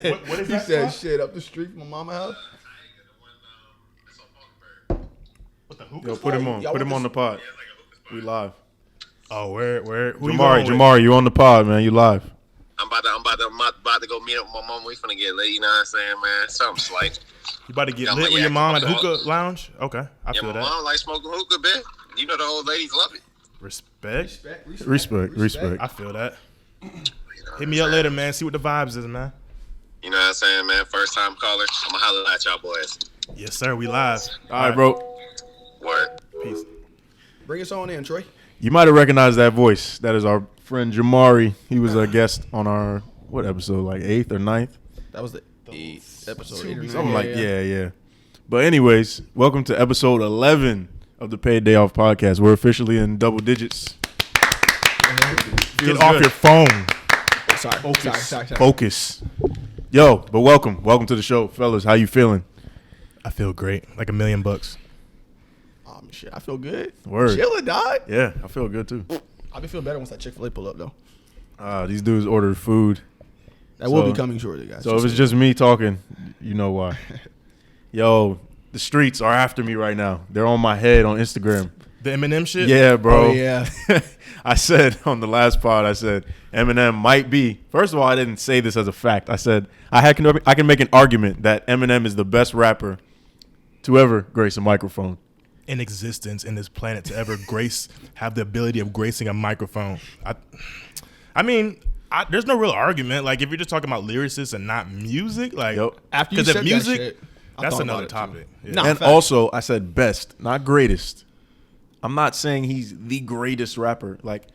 What is He that said spot? shit up the street from my mama house. What the hookah Yo, spot? put him on. Y'all Put him want on the pod. We live. Oh, where? Who you Jamari, going with? Jamari, you on the pod, man. You live. I'm about to go meet up with my mom. We finna get lit. You know what I'm saying, man? Something slight. You about to get Got lit my with your yak mom in at my the car. hookah lounge? Okay, I Yeah, feel my that. mom like smoking hookah, bitch. You know the old ladies love it. Respect. Respect. I feel that. You know what Hit I'm me up saying? later, man. See what the vibes is, man. You know what I'm saying, man? First time caller. I'ma holler at y'all boys. Yes, sir. We live. All right, bro. Word. Peace. Bring us on in, Troy. You might have recognized that voice. That is our friend Jamari. He was a guest on our, what episode, like 8th or 9th? That was the episode 8 or 9. Something yeah. But anyways, welcome to episode 11 of the Paid Day Off podcast. We're officially in double digits. Get off your phone. Sorry. Focus. Yo, but welcome. Welcome to the show. Fellas, how you feeling? I feel great. Like $1,000,000. Shit, I feel good. Word. Chilling, dog. Yeah, I feel good too. I'll be feeling better once that Chick-fil-A pull up, though. These dudes ordered food. That will be coming shortly, guys. So if it's just me talking, you know why. Yo, the streets are after me right now. They're on my head on Instagram. The Eminem shit? Yeah, bro. Oh, yeah. I said on the last pod, I said Eminem might be. First of all, I didn't say this as a fact. I said I can make an argument that Eminem is the best rapper to ever grace a microphone. In existence in this planet to ever have the ability of gracing a microphone. I mean, there's no real argument. Like, if you're just talking about lyricists and not music, like, Yep. After you because said if music, that shit, I that's thought another about it, too. topic. Yeah. Nah, And fact. also, I said best, not greatest. I'm not saying he's the greatest rapper. Like,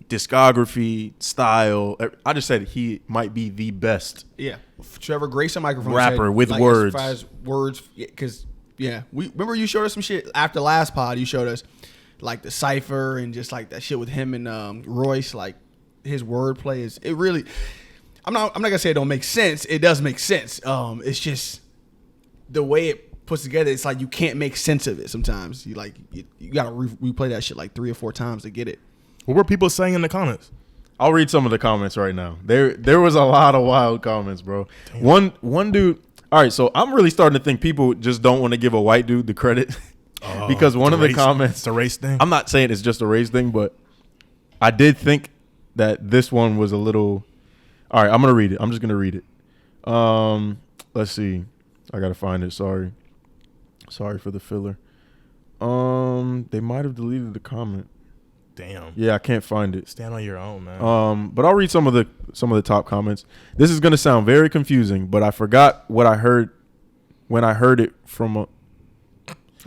discography, style. I just said he might be the best. Yeah. Trevor Grayson microphone Rapper said, with like, words. As far as words, because we remember you showed us some shit after last pod. You showed us like the cipher and just like that shit with him and Royce. Like his wordplay is it really. I'm not gonna say it don't make sense. It does make sense. It's just the way it puts together. It's like you can't make sense of it sometimes. You gotta replay that shit like 3 or 4 times to get it. What were people saying in the comments? I'll read some of the comments right now. There was a lot of wild comments, bro. Damn. One dude. All right, so I'm really starting to think people just don't want to give a white dude the credit because one of the comments. It's a race thing. I'm not saying it's just a race thing, but I did think that this one was a little. All right, I'm gonna read it. I'm just gonna read it. Let's see. I gotta find it. Sorry for the filler. They might have deleted the comment. Damn. Yeah, I can't find it. Stand on your own, man. But I'll read some of the top comments. This is gonna sound very confusing, but I forgot what I heard when I heard it from a.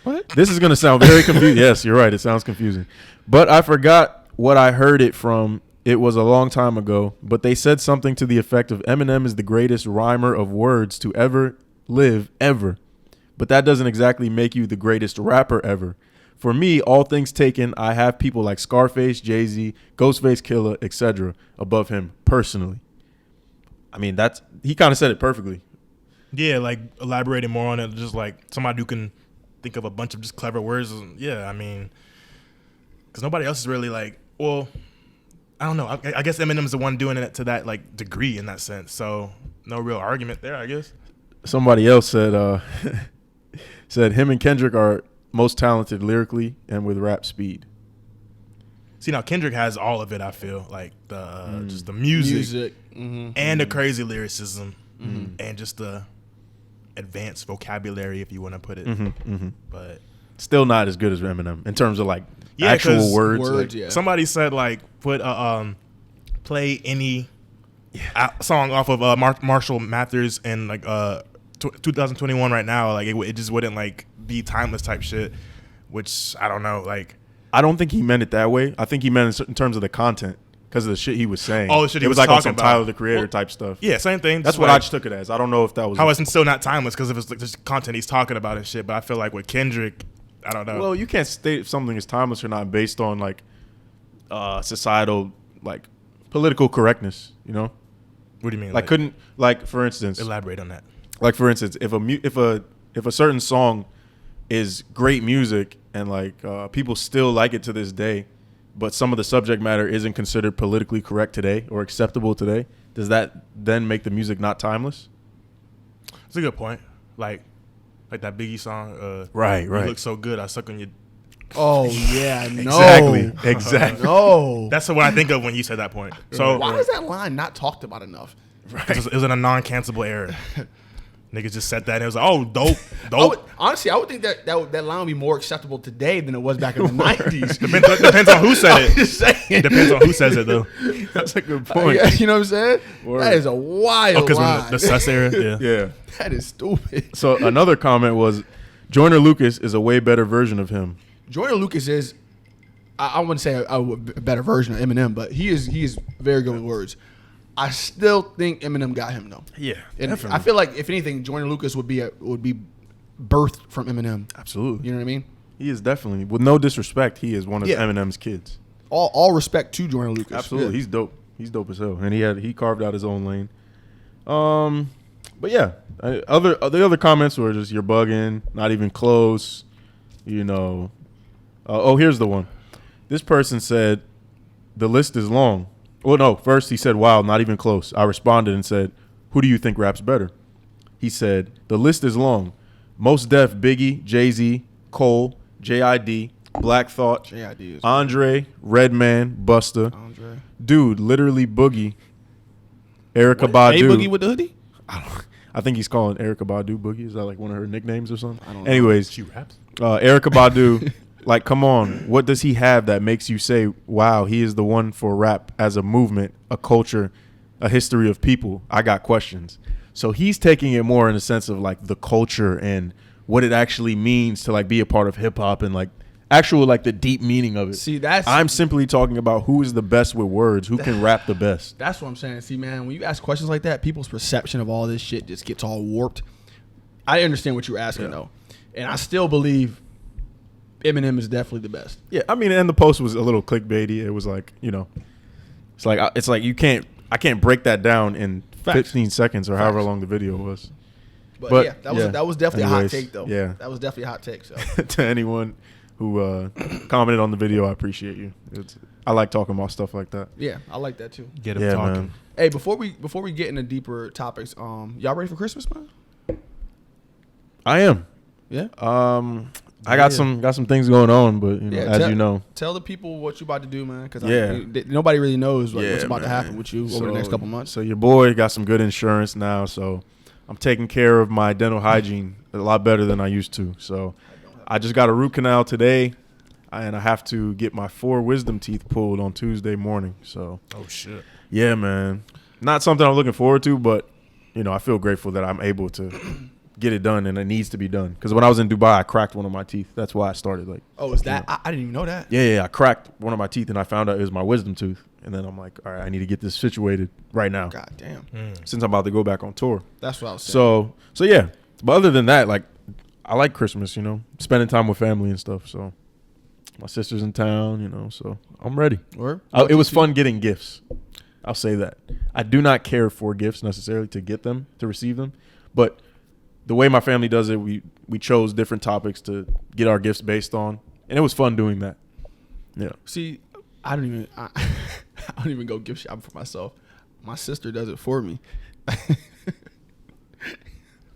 What? This is gonna sound very confusing. Yes, you're right. It sounds confusing, but I forgot what I heard it from. It was a long time ago, but they said something to the effect of Eminem is the greatest rhymer of words to ever live, ever. But that doesn't exactly make you the greatest rapper ever. For me, all things taken, I have people like Scarface, Jay-Z, Ghostface Killah, etc. above him personally. I mean, he kind of said it perfectly. Yeah, like elaborating more on it, just like somebody who can think of a bunch of just clever words. Yeah, I mean, because nobody else is really like, well, I don't know. I guess Eminem's the one doing it to that like degree in that sense. So no real argument there, I guess. Somebody else said said him and Kendrick are most talented lyrically and with rap speed. See, now Kendrick has all of it. I feel like the just the music and the crazy lyricism and just the advanced vocabulary, if you want to put it. But still not as good as Eminem in terms of like actual words. Yeah. Somebody said like play any song off of Marshall Mathers and like 2021 right now, like it just wouldn't like be timeless type shit, which I don't know. Like I don't think he meant it that way. I think he meant it in terms of the content because of the shit he was saying. Oh, the shit he it was was like on talking some about. Tyler the Creator type stuff. Yeah, same thing. That's Just what I like, just took it as. I don't know if that was how it's still not timeless because of his like just content he's talking about and shit. But I feel like with Kendrick, I don't know. Well, you can't state if something is timeless or not based on like societal like political correctness. You know, what do you mean? Like couldn't like for instance elaborate on that. Like for instance, if a certain song is great music and like people still like it to this day, but some of the subject matter isn't considered politically correct today or acceptable today, does that then make the music not timeless? It's a good point. Like that Biggie song. Right. You look so good. I suck on your. Oh yeah, no. Exactly. No. That's what I think of when you said that point. So Why is that line not talked about enough? it was in a non-cancelable era. Niggas just said that and it was like, oh, dope. Honestly, I would think that line would be more acceptable today than it was back in the 90s. Depends on who said it. Just saying. Depends on who says it though. That's a good point. Yeah, you know what I'm saying? Word. That is a wild Because line. the sus era. Yeah. Yeah. That is stupid. So another comment was, Joyner Lucas is a way better version of him. Joyner Lucas is, I wouldn't say a better version of Eminem, but he is very good with words. I still think Eminem got him though. Yeah. And Definitely. I feel like if anything, Joyner Lucas would be birthed from Eminem. Absolutely. You know what I mean? He is definitely, with no disrespect, he is one of Yeah. Eminem's kids. All respect to Joyner Lucas. Absolutely. Yeah. He's dope. He's dope as hell. And he carved out his own lane. But yeah, the other comments were just, you're bugging, not even close, you know. Here's the one. This person said, the list is long. Well, no, first he said, wow, not even close. I responded and said, who do you think raps better? He said, the list is long. Mos Def, Biggie, Jay-Z, Cole, J.I.D., Black Thought, J.I.D. is Andre, Redman, Busta. Andre. Dude, literally Boogie. Erica Hey, Badu. Boogie with the hoodie? I think he's calling Erica Badu Boogie. Is that like one of her nicknames or something? I don't know. Anyways, She raps. Erica Badu, like, come on. What does he have that makes you say, wow, he is the one for rap as a movement, a culture, a history of people? I got questions. So he's taking it more in the sense of like the culture and what it actually means to like be a part of hip hop and like actual like the deep meaning of it. See, I'm simply talking about who is the best with words, who can rap the best. That's what I'm saying. See, man, when you ask questions like that, people's perception of all this shit just gets all warped. I understand what you're asking, though. And I still believe Eminem is definitely the best. Yeah, I mean, and the post was a little clickbaity. It was like, you know, it's like I can't break that down in 15 seconds or however long the video was. But yeah, that was definitely a hot take, though. Yeah. That was definitely a hot take. So To anyone who commented on the video, I appreciate you. I like talking about stuff like that. yeah, I like that too. Get him Yeah, talking. man. Hey, before we get into deeper topics, y'all ready for Christmas, man? I am. Yeah. I got some things going on, but you know, as you know, tell the people what you about to do, man. Because nobody really knows what's about to happen with you over the next couple months. So your boy got some good insurance now, so I'm taking care of my dental hygiene a lot better than I used to. So I just got a root canal today, and I have to get my 4 wisdom teeth pulled on Tuesday morning. So Oh shit. yeah, man, not something I'm looking forward to, but you know, I feel grateful that I'm able to get it done, and it needs to be done. Because when I was in Dubai, I cracked one of my teeth. That's why I started. Like, Oh, is that? I didn't even know that. yeah, I cracked one of my teeth, and I found out it was my wisdom tooth. And then I'm like, all right, I need to get this situated right now, God damn. since I'm about to go back on tour. That's what I was saying. So yeah. But other than that, like, I like Christmas, you know, spending time with family and stuff. So my sister's in town, you know, so I'm ready. It was fun getting gifts. I'll say that. I do not care for gifts necessarily to get them, to receive them. But the way my family does it, we chose different topics to get our gifts based on. And it was fun doing that. Yeah. See, I don't even go gift shopping for myself. My sister does it for me.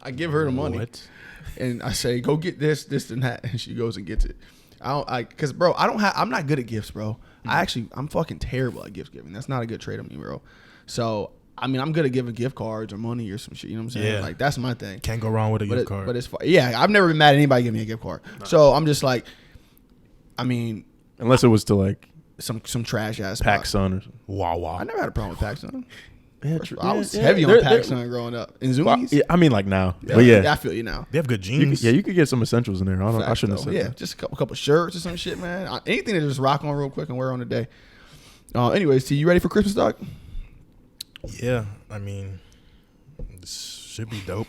I give her the money. What? And I say, go get this, and that, and she goes and gets it. Cause bro, I'm not good at gifts, bro. I'm fucking terrible at gift giving. That's not a good trait on me, bro. So, I mean, I'm good at giving gift cards or money or some shit. You know what I'm saying? Yeah. Like, that's my thing. Can't go wrong with a gift card. But it's yeah, I've never been mad at anybody giving me a gift card. So I'm just like, I mean, Unless it was to like some trash ass PacSun or something. Wow. I never had a problem with PacSun. Yeah, I was heavy on PacSun growing up. In Zoomies? Yeah, I mean, like now. But yeah. I feel you now. They have good You jeans. could get some essentials in there. I shouldn't have said Yeah, that. just a couple shirts or some shit, man. Anything to just rock on real quick and wear on the day. Anyways, T, you ready for Christmas, dog? Yeah, I mean, this should be dope.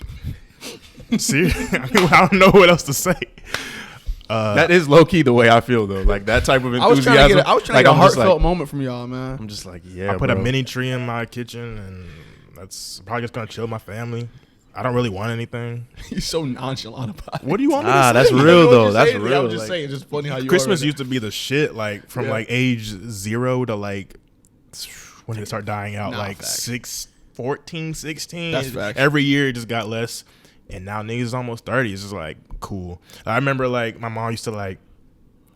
See, I mean, I don't know what else to say. That is low key the way I feel though. Like that type of I was enthusiasm. trying to like, get a I'm just heartfelt like, moment from y'all, man. I'm just like, yeah. I put bro. a mini tree in my kitchen, and that's probably just gonna chill with my family. I don't really want anything. He's so nonchalant about it. What do you want me to say? That's I know real what though. you're That's saying, real. I was just Like, saying, it's just funny how you Christmas are. used to be the shit, like from like age 0 to like when it started dying out, Nah, like facts. 14, 16. That's facts. Every year it just got less. And now niggas is almost 30. It's just like cool. I remember like my mom used to like.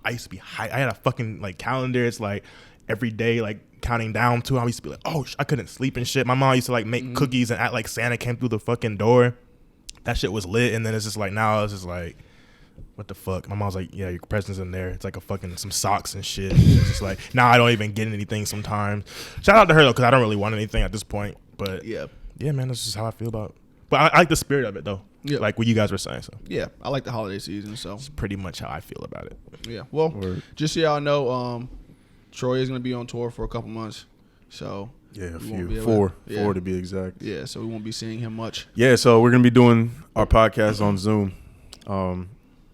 I used to be high. I had a fucking like calendar. It's like every day like counting down to. I used to be like, oh, I couldn't sleep and shit. My mom used to like make cookies and act like Santa came through the fucking door. That shit was lit. And then it's just like now it's just like, what the fuck? My mom's like, yeah, your present's in there. It's like a fucking some socks and shit. It's just like now I don't even get anything sometimes. Shout out to her though, because I don't really want anything at this point. But yeah, man, that's just how I feel about it. But I like the spirit of it though. Yeah. Like what you guys were saying. So yeah, I like the holiday season. So it's pretty much how I feel about it. Yeah. Well, just so y'all know, Troy is gonna be on tour for a couple months. So yeah, four to be exact. Yeah, so we won't be seeing him much. Yeah, so we're gonna be doing our podcast on Zoom.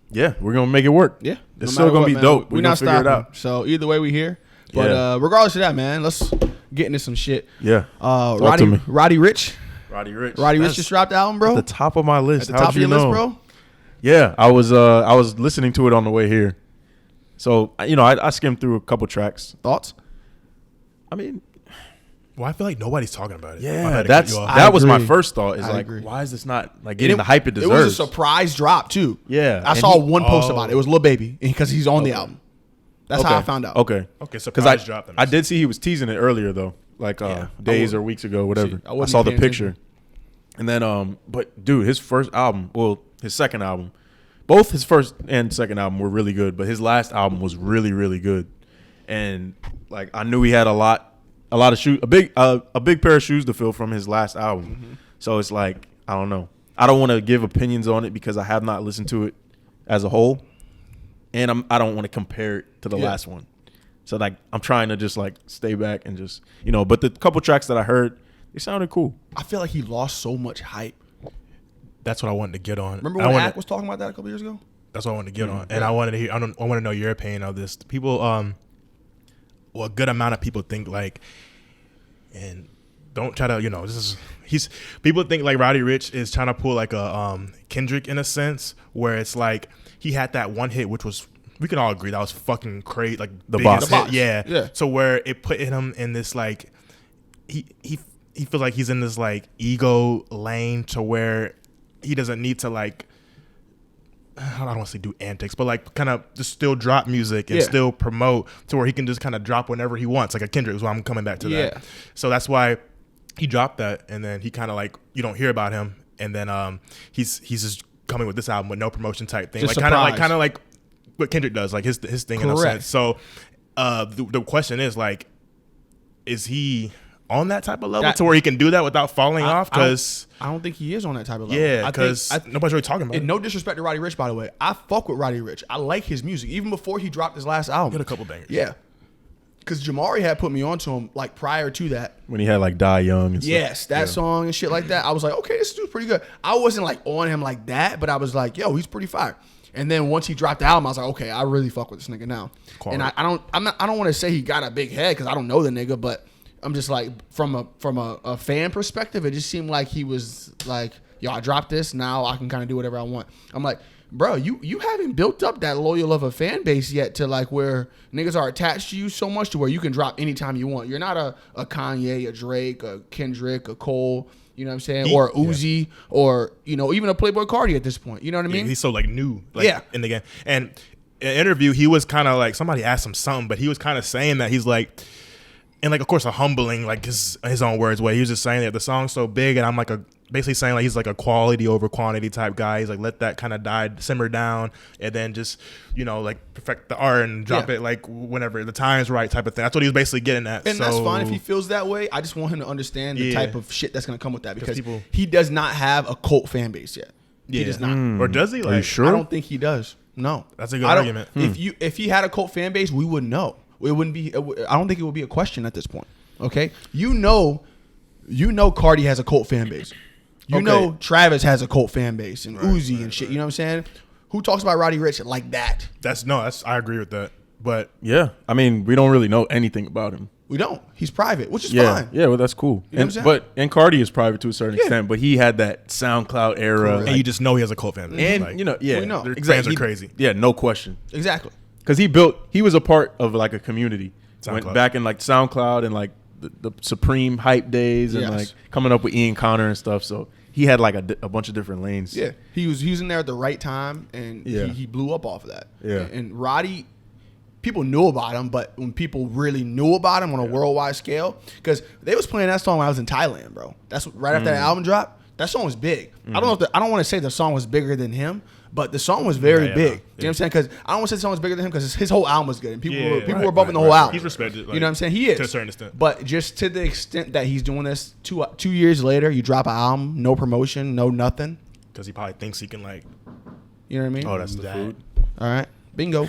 Yeah, we're gonna make it work. Yeah, it's still gonna be dope. We're not stopping. It out. So either way, we here. But regardless of that, man, let's get into some shit. Yeah. Roddy Ricch. Roddy Ricch just dropped the album, bro. At the top of my list. At the top of your list, bro. Yeah, I was listening to it on the way here. So I skimmed through a couple tracks. Thoughts? I mean, well, I feel like nobody's talking about it. Yeah, that was my first thought. Is like, why is this not like getting the hype it deserves? It was a surprise drop too. Yeah, I saw one post about it. It was Lil Baby because he's on the album. That's how I found out. Okay, surprise drop. I did see he was teasing it earlier though, like days or weeks ago, whatever. I saw the picture, and then but dude, his first album, well, his second album, both his first and second album were really good, but his last album was really, really good, and like I knew he had a lot of shoes, a big pair of shoes to fill from his last album. Mm-hmm. So it's like, I don't know. I don't want to give opinions on it because I have not listened to it as a whole, and I don't want to compare it to the last one. So like I'm trying to just like stay back and just But the couple tracks that I heard, they sounded cool. I feel like he lost so much hype. That's what I wanted to get on. Remember when Hack was talking about that a couple years ago? That's what I wanted to get on, and I wanted to hear. I want to know your opinion of this. People, well, a good amount of people think like, and don't try to, people think like Roddy Ricch is trying to pull like a Kendrick in a sense, where it's like he had that one hit, which was, we can all agree that was fucking crazy, like the boss hit. Yeah. So where it put him in this like, he feels like he's in this like ego lane to where he doesn't need to like, I don't want to say do antics, but like kind of just still drop music and still promote to where he can just kind of drop whenever he wants, like a Kendrick. Is why I'm coming back to that. So that's why he dropped that, and then he kind of like, you don't hear about him, and then he's just coming with this album with no promotion type thing, just like kind of like what Kendrick does, like his thing. Correct. In a sense. So the question is like, is he on that type of level to where he can do that without falling off? Because I don't think he is on that type of level. Yeah, because nobody's really talking about it. And no disrespect to Roddy Ricch, by the way. I fuck with Roddy Ricch. I like his music. Even before he dropped his last album. He had a couple bangers. Yeah. Because Jamari had put me onto him like prior to that. When he had like Die Young and stuff. That song and shit like that. I was like, okay, this dude's pretty good. I wasn't like on him like that, but I was like, yo, he's pretty fire. And then once he dropped the album, I was like, okay, I really fuck with this nigga now. Quality. And I don't want to say he got a big head because I don't know the nigga, but I'm just like, from a fan perspective, it just seemed like he was like, yo, I dropped this, now I can kind of do whatever I want. I'm like, bro, you haven't built up that loyal of a fan base yet to like where niggas are attached to you so much to where you can drop anytime you want. You're not a Kanye, a Drake, a Kendrick, a Cole, you know what I'm saying? Or Uzi, or, even a Playboy Cardi at this point. You know what I mean? He's so like new in the game. And in an interview, he was kind of like, somebody asked him something, but he was kind of saying that he's like, and like, of course, a humbling, like his own words way. He was just saying that the song's so big, and I'm like basically saying like he's like a quality over quantity type guy. He's like, let that kind of simmer down, and then just like perfect the art and drop it like whenever the time's right type of thing. That's what he was basically getting at. And that's fine if he feels that way. I just want him to understand the type of shit that's gonna come with that, because he does not have a cult fan base yet. He does not. Or does he? Are you sure? I don't think he does. No, that's a good argument. If he had a cult fan base, we wouldn't know. It wouldn't be. I don't think it would be a question at this point. Okay, Cardi has a cult fan base. You know Travis has a cult fan base, and Uzi and shit. You know what I'm saying? Who talks about Roddy Ricch like that? I agree with that. But yeah, I mean, we don't really know anything about him. We don't. He's private, which is fine. Yeah, well, that's cool. You know what I'm saying? And Cardi is private to a certain extent, but he had that SoundCloud era, and you just know he has a cult fan base. And we know. Exactly. Fans are crazy. Yeah, no question. Exactly. Because he was a part of like a community. Went back in like SoundCloud and like the Supreme hype days and like coming up with Ian Connor and stuff. So he had like a bunch of different lanes. Yeah, he was in there at the right time, and Yeah. he blew up off of that. Yeah. And Roddy, people knew about him, but when people really knew about him on a worldwide scale, because they was playing that song when I was in Thailand, bro. That's right after that album dropped. That song was big. I don't know. I don't want to say the song was bigger than him, but the song was very big. You know what I'm saying? Because I don't want to say the song was bigger than him because his whole album was good, and people were bumping the whole album. He's respected. You know what I'm saying? He is to a certain extent. But just to the extent that he's doing this 2 years later, you drop an album, no promotion, no nothing. Because he probably thinks he can like. You know what I mean? Oh, that's the food. All right, bingo. All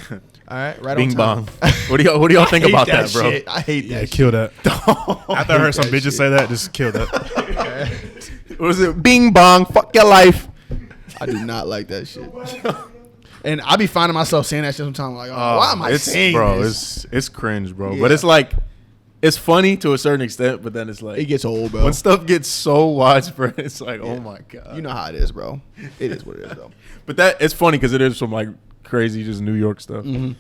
right, right Bing on time. bong. What do y'all think I hate about that, bro? shit. I hate Yeah, that. kill that. After I heard some bitches say that, just kill that. What was it? Bing bong. Fuck your life. I do not like that shit. And I be finding myself saying that shit sometimes. Like, why am I saying bro, this? It's cringe, bro. Yeah. But it's like, it's funny to a certain extent, but then it's like It gets old, bro. when stuff gets so widespread, it's like, oh my god. You know how it is, bro. It is what it is, though. But that it's funny because it is some like crazy just New York stuff. Mm-hmm.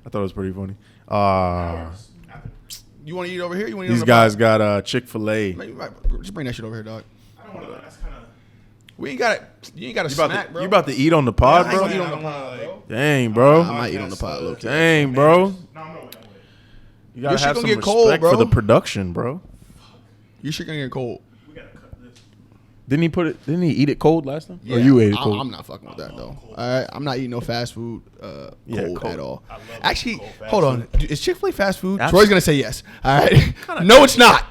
I thought it was pretty funny. You want to eat over here? You want to eat These on the guys got Chick-fil-A. Just bring that shit over here, dog. I don't know. That's kind of. We ain't got it. You ain't got a You snack, bro. you about to eat on the pod, I ain't bro? gonna eat on the pod, bro. Dang, bro. I might eat on the pod, low key. Dang, bro. No, I'm not with that. You gotta Your shit have gonna some get cold, respect bro. for the production, bro. Your shit gonna get cold. We gotta cut this. Didn't he eat it cold last time? Or you ate it cold? I'm not fucking with that though. All right, I'm not eating no fast food cold cold. at all. I love Actually, cold fast hold on. Is Chick-fil-A fast food? Absolutely. Troy's gonna say yes. All right. No, it's not.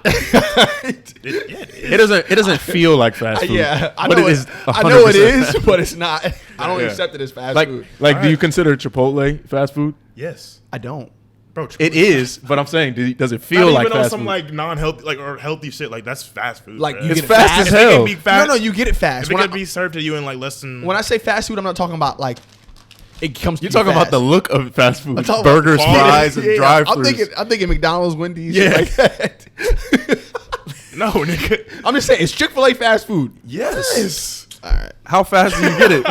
It doesn't feel like fast food. Yeah, I but know it is. I know it 100% is, fast but it's not. I don't Yeah. accept it as fast Like, food. do you Alright. consider Chipotle fast food? Yes, I don't. bro. It is, but I'm saying, does it feel Not like even on fast some food? like non-healthy, like or healthy shit. Like that's fast food. Like bro. you It's get fast it as If it hell. can be fast, No, you get it fast. If it When could I, be served to you in like less than. when I say fast food, I'm not talking about like it comes. You're to you talking about fast. the look of fast food, I'm talking about burgers, quality. fries, and Yeah, drive-thrus. I'm thinking McDonald's, Wendy's, Yeah. shit like that. no, nigga. I'm just saying, it's Chick-fil-A fast food. Yes. All right. How fast do you get it?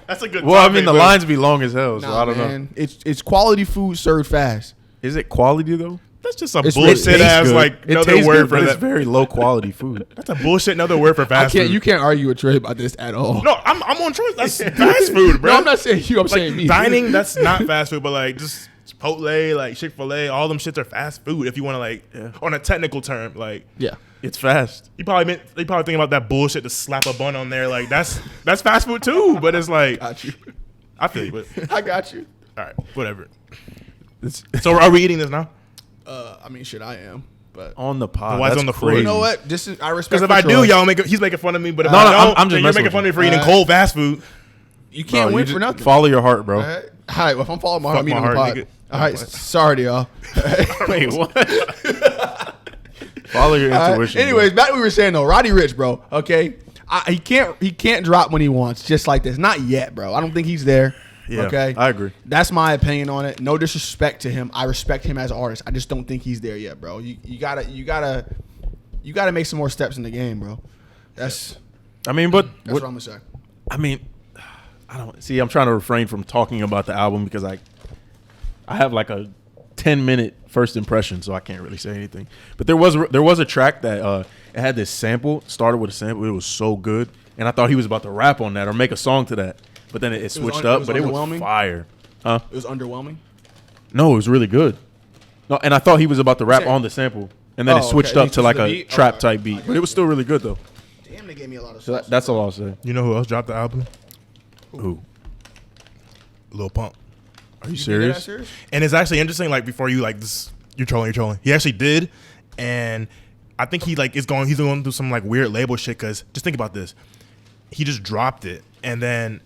That's a good. Well, I topic, mean, the though. lines be long as hell, so Nah, I don't know. man. It's quality food served fast. Is it quality though? That's just a It's- bullshit it tastes ass good. like It another tastes word good, for but that. it's very low quality food. That's a bullshit another word for fast food. You can't argue with Trey about this at all. No, I'm on choice. That's fast food, bro. No, I'm not saying you. I'm like saying me. dining. That's not fast food, but like just Chipotle, like Chick-fil-A, all them shits are fast food. If you want to like on a technical term, like Yeah. It's fast. they probably thinking about that bullshit to slap a bun on there. Like that's fast food too. But it's like Got you. I feel you. But I got you. all right, whatever. So are we eating this now? I mean, shit, I am. But On the pod. Why it's That's on the floor? crazy. you know what? This is I respect. Because if for I do, Troy. he's making fun of me. But if No, I no, don't, I'm just then you're messing making fun of me with for eating you. cold fast food. You can't Bro, win you for just nothing. Follow your heart, bro. All right. All right. Well, if I'm following my heart, I'm Fuck eating my on the heart, pod. nigga. All right. Sorry to y'all. Wait, what? Follow your All right. intuition. Anyways, back to what we were saying though. Roddy Ricch, bro. Okay. He can't drop when he wants, just like this. Not yet, bro. I don't think he's there. Yeah, Okay. I agree. That's my opinion on it. No disrespect to him. I respect him as an artist. I just don't think he's there yet, bro. You gotta make some more steps in the game, bro. That's I mean, but what I'm gonna say. I mean, I don't see. I'm trying to refrain from talking about the album because I have like a 10-minute first impression, so I can't really say anything. But there was a track that it had this sample, started with a sample. It was so good, and I thought he was about to rap on that or make a song to that. But then it switched up. But it was underwhelming? fire. Huh? It was underwhelming. No, it was really good. No, and I thought he was about to rap Okay. on the sample, and then Oh, it switched okay. up He to like switched a the beat? trap Okay. type beat. But it was still really good though. Damn, they gave me a lot of So sauce. that's all I'll say. You know who else dropped the album? Ooh, Lil Pump. are you You serious? serious? And it's actually interesting. Like before you like this, you're trolling. He actually did, and I think he's going through some like weird label shit. Cause just think about this, he just dropped it, and then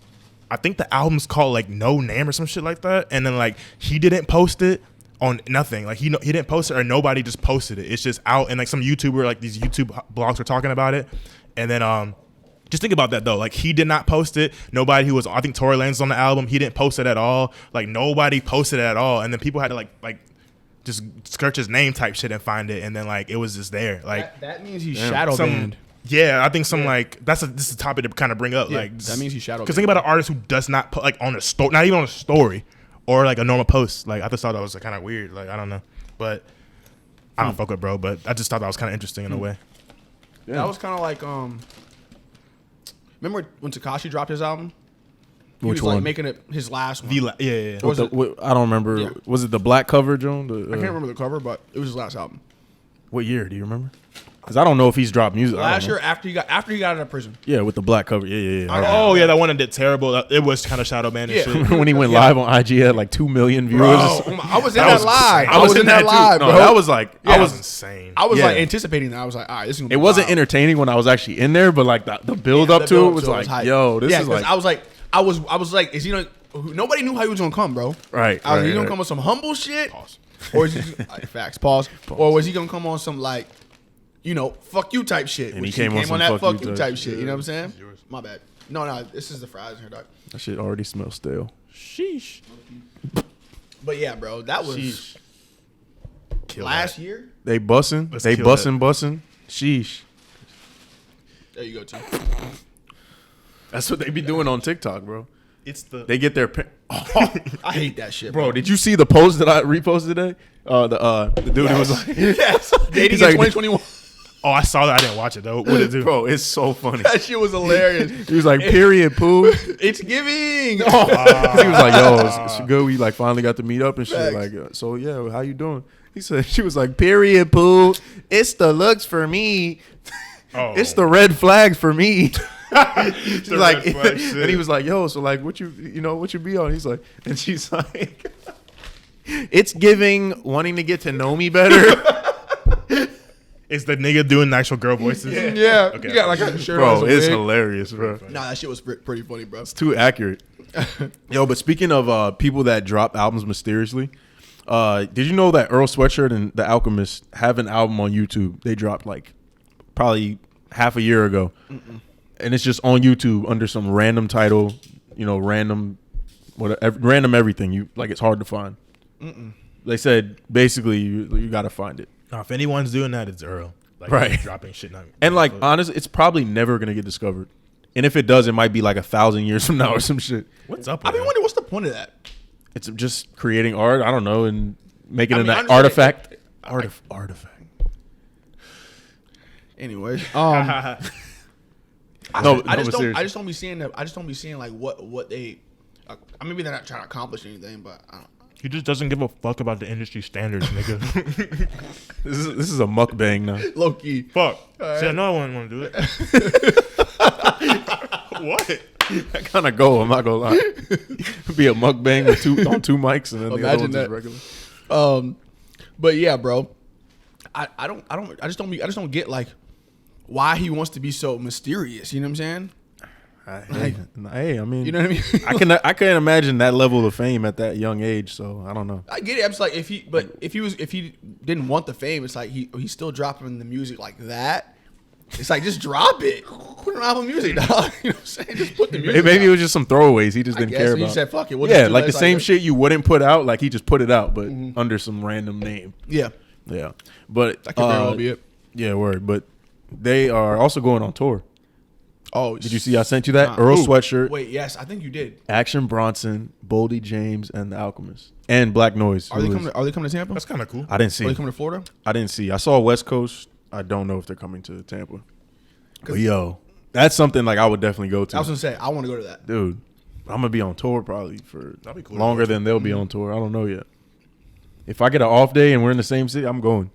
I think the album's called like No Name or some shit like that, and then like he didn't post it on nothing. Like he didn't post it or nobody just posted it. It's just out, and like some YouTuber, like these YouTube blogs were talking about it, and then just think about that though. Like he did not post it. Nobody who was, I think Tory Lanez on the album, he didn't post it at all. Like nobody posted it at all. And then people had to like just search his name type shit and find it. And then like it was just there. Like That means he's Damn. shadow some, banned. yeah, I think some like this is a topic to kind of bring up. Yeah, like that means he's shadow Because think about an artist who does not put like on a story, not even on a story or like a normal post. Like I just thought that was kind of weird. Like I don't know, but I don't fuck with bro. But I just thought that was kind of interesting in a way. That was kind of like Remember when Tekashi dropped his album? He Which was like one? making it his last one. Yeah. Was it- I don't remember. Yeah. Was it the black cover, Joan? I can't remember the cover, but it was his last album. What year? Do you remember? Because I don't know if he's dropped music. I don't Last know. year after he got out of prison. Yeah, with the black cover. Yeah. Oh yeah, that one that did terrible. It was kind of shadow banned and Yeah. shit. When he went live on IG, had like 2 million viewers. Bro, I was in that live. insane. I was in that live, too. bro. No, that was like That I was was. insane. I was Yeah. like anticipating that. I was like, all right, this is gonna be It wasn't wild. entertaining when I was actually in there, but like the build up The to build it was to like, hype. yo, this yeah, is 'cause like I was like, is he gonna? Nobody knew how he was gonna come, bro. right. I was like, he right, gonna right. come with some humble shit, Pause. or is he like, facts? Pause. Or was he gonna come on some like, fuck you type shit? And which he came on some that fuck you type type shit. You know what I'm saying? Yours. My bad. No, this is the fries in here, dog. That shit already smells stale. Sheesh. But yeah, bro, that was Sheesh. Kill last that. year. They bussin'. Let's They kill bussin'. Sheesh. There you go, too. That's what they be doing on TikTok, bro. It's the They get their I hate that shit, bro. Did you see the post that I reposted today? The dude who was like, yes, dating He's in like- 2021. Oh, I saw that. I didn't watch it though. What did it do? bro, it's so funny. That shit was hilarious. He was like, period, poo. It's giving. He was like, yo, it's good. We like finally got to meet up and shit. Facts. Like, so yeah, how you doing? He said, she was like, period, poo. It's the looks for me. Oh. It's the red flags for me. She's The like, red flag shit. and he was like, yo, so like, what you be on? He's like, and she's like, it's giving wanting to get to know me better. It's the nigga doing the actual girl voices. Yeah, Okay. you got like a shirt Bro, on. it's hilarious, bro. Nah, that shit was pretty funny, bro. It's too accurate. Yo, but speaking of people that drop albums mysteriously, did you know that Earl Sweatshirt and the Alchemist have an album on YouTube? They dropped like probably half a year ago. And it's just on YouTube under some random title, random everything. You like it's hard to find. They said basically you got to find it. Now, if anyone's doing that, it's Earl. Like, Right. he's dropping shit. And like honestly, it's probably never gonna get discovered. And if it does, it might be like 1,000 years from now or some shit. what's up? I With mean, him? wonder what's the point of that? It's just creating art. I don't know, and making I mean, I an understand artifact. Artifact. Anyways, No, I but just seriously. don't be seeing that. I just don't be seeing like what they. Maybe they're not trying to accomplish anything, but I don't. He just doesn't give a fuck about the industry standards, nigga. This is a mukbang now. Low key. Fuck. right. See, no one want to do it. What? I kind of go. I'm not gonna lie. Be a mukbang with on two mics, and then the other Imagine one's just that. regular. But yeah, bro. I just don't get like why he wants to be so mysterious. You know what I'm saying? Hey, I mean, You know what I mean? I can't imagine that level of fame at that young age. So I don't know. I get it. I'm just like if he didn't want the fame, it's like he's still dropping the music like that. It's like just drop it. Put it on Apple Music, dog. You know what I'm saying? Just put the music. Maybe it out. was just some throwaways. He just I didn't guess care he about. said, "Fuck it." We'll just Yeah, do like that. the It's same that. shit you wouldn't put out. Like he just put it out, but under some random name. Yeah, Yeah, but that could very well be it. Yeah, word. But they are also going on tour. Oh, Did you see? I sent you that Nah. Earl Ooh. Sweatshirt, Wait, yes, I think you did. Action Bronson, Boldy James, and the Alchemist, and Black Noise. Are they coming to Tampa? That's kind of cool. I didn't Are see. they coming to Florida? I didn't see. I saw West Coast. I don't know if they're coming to Tampa. But yo, that's something like I would definitely go to. I was gonna say I want to go to that. Dude, I'm gonna be on tour probably for That'd be cool to longer go to. than they'll be on tour. I don't know yet. If I get an off day and we're in the same city, I'm going.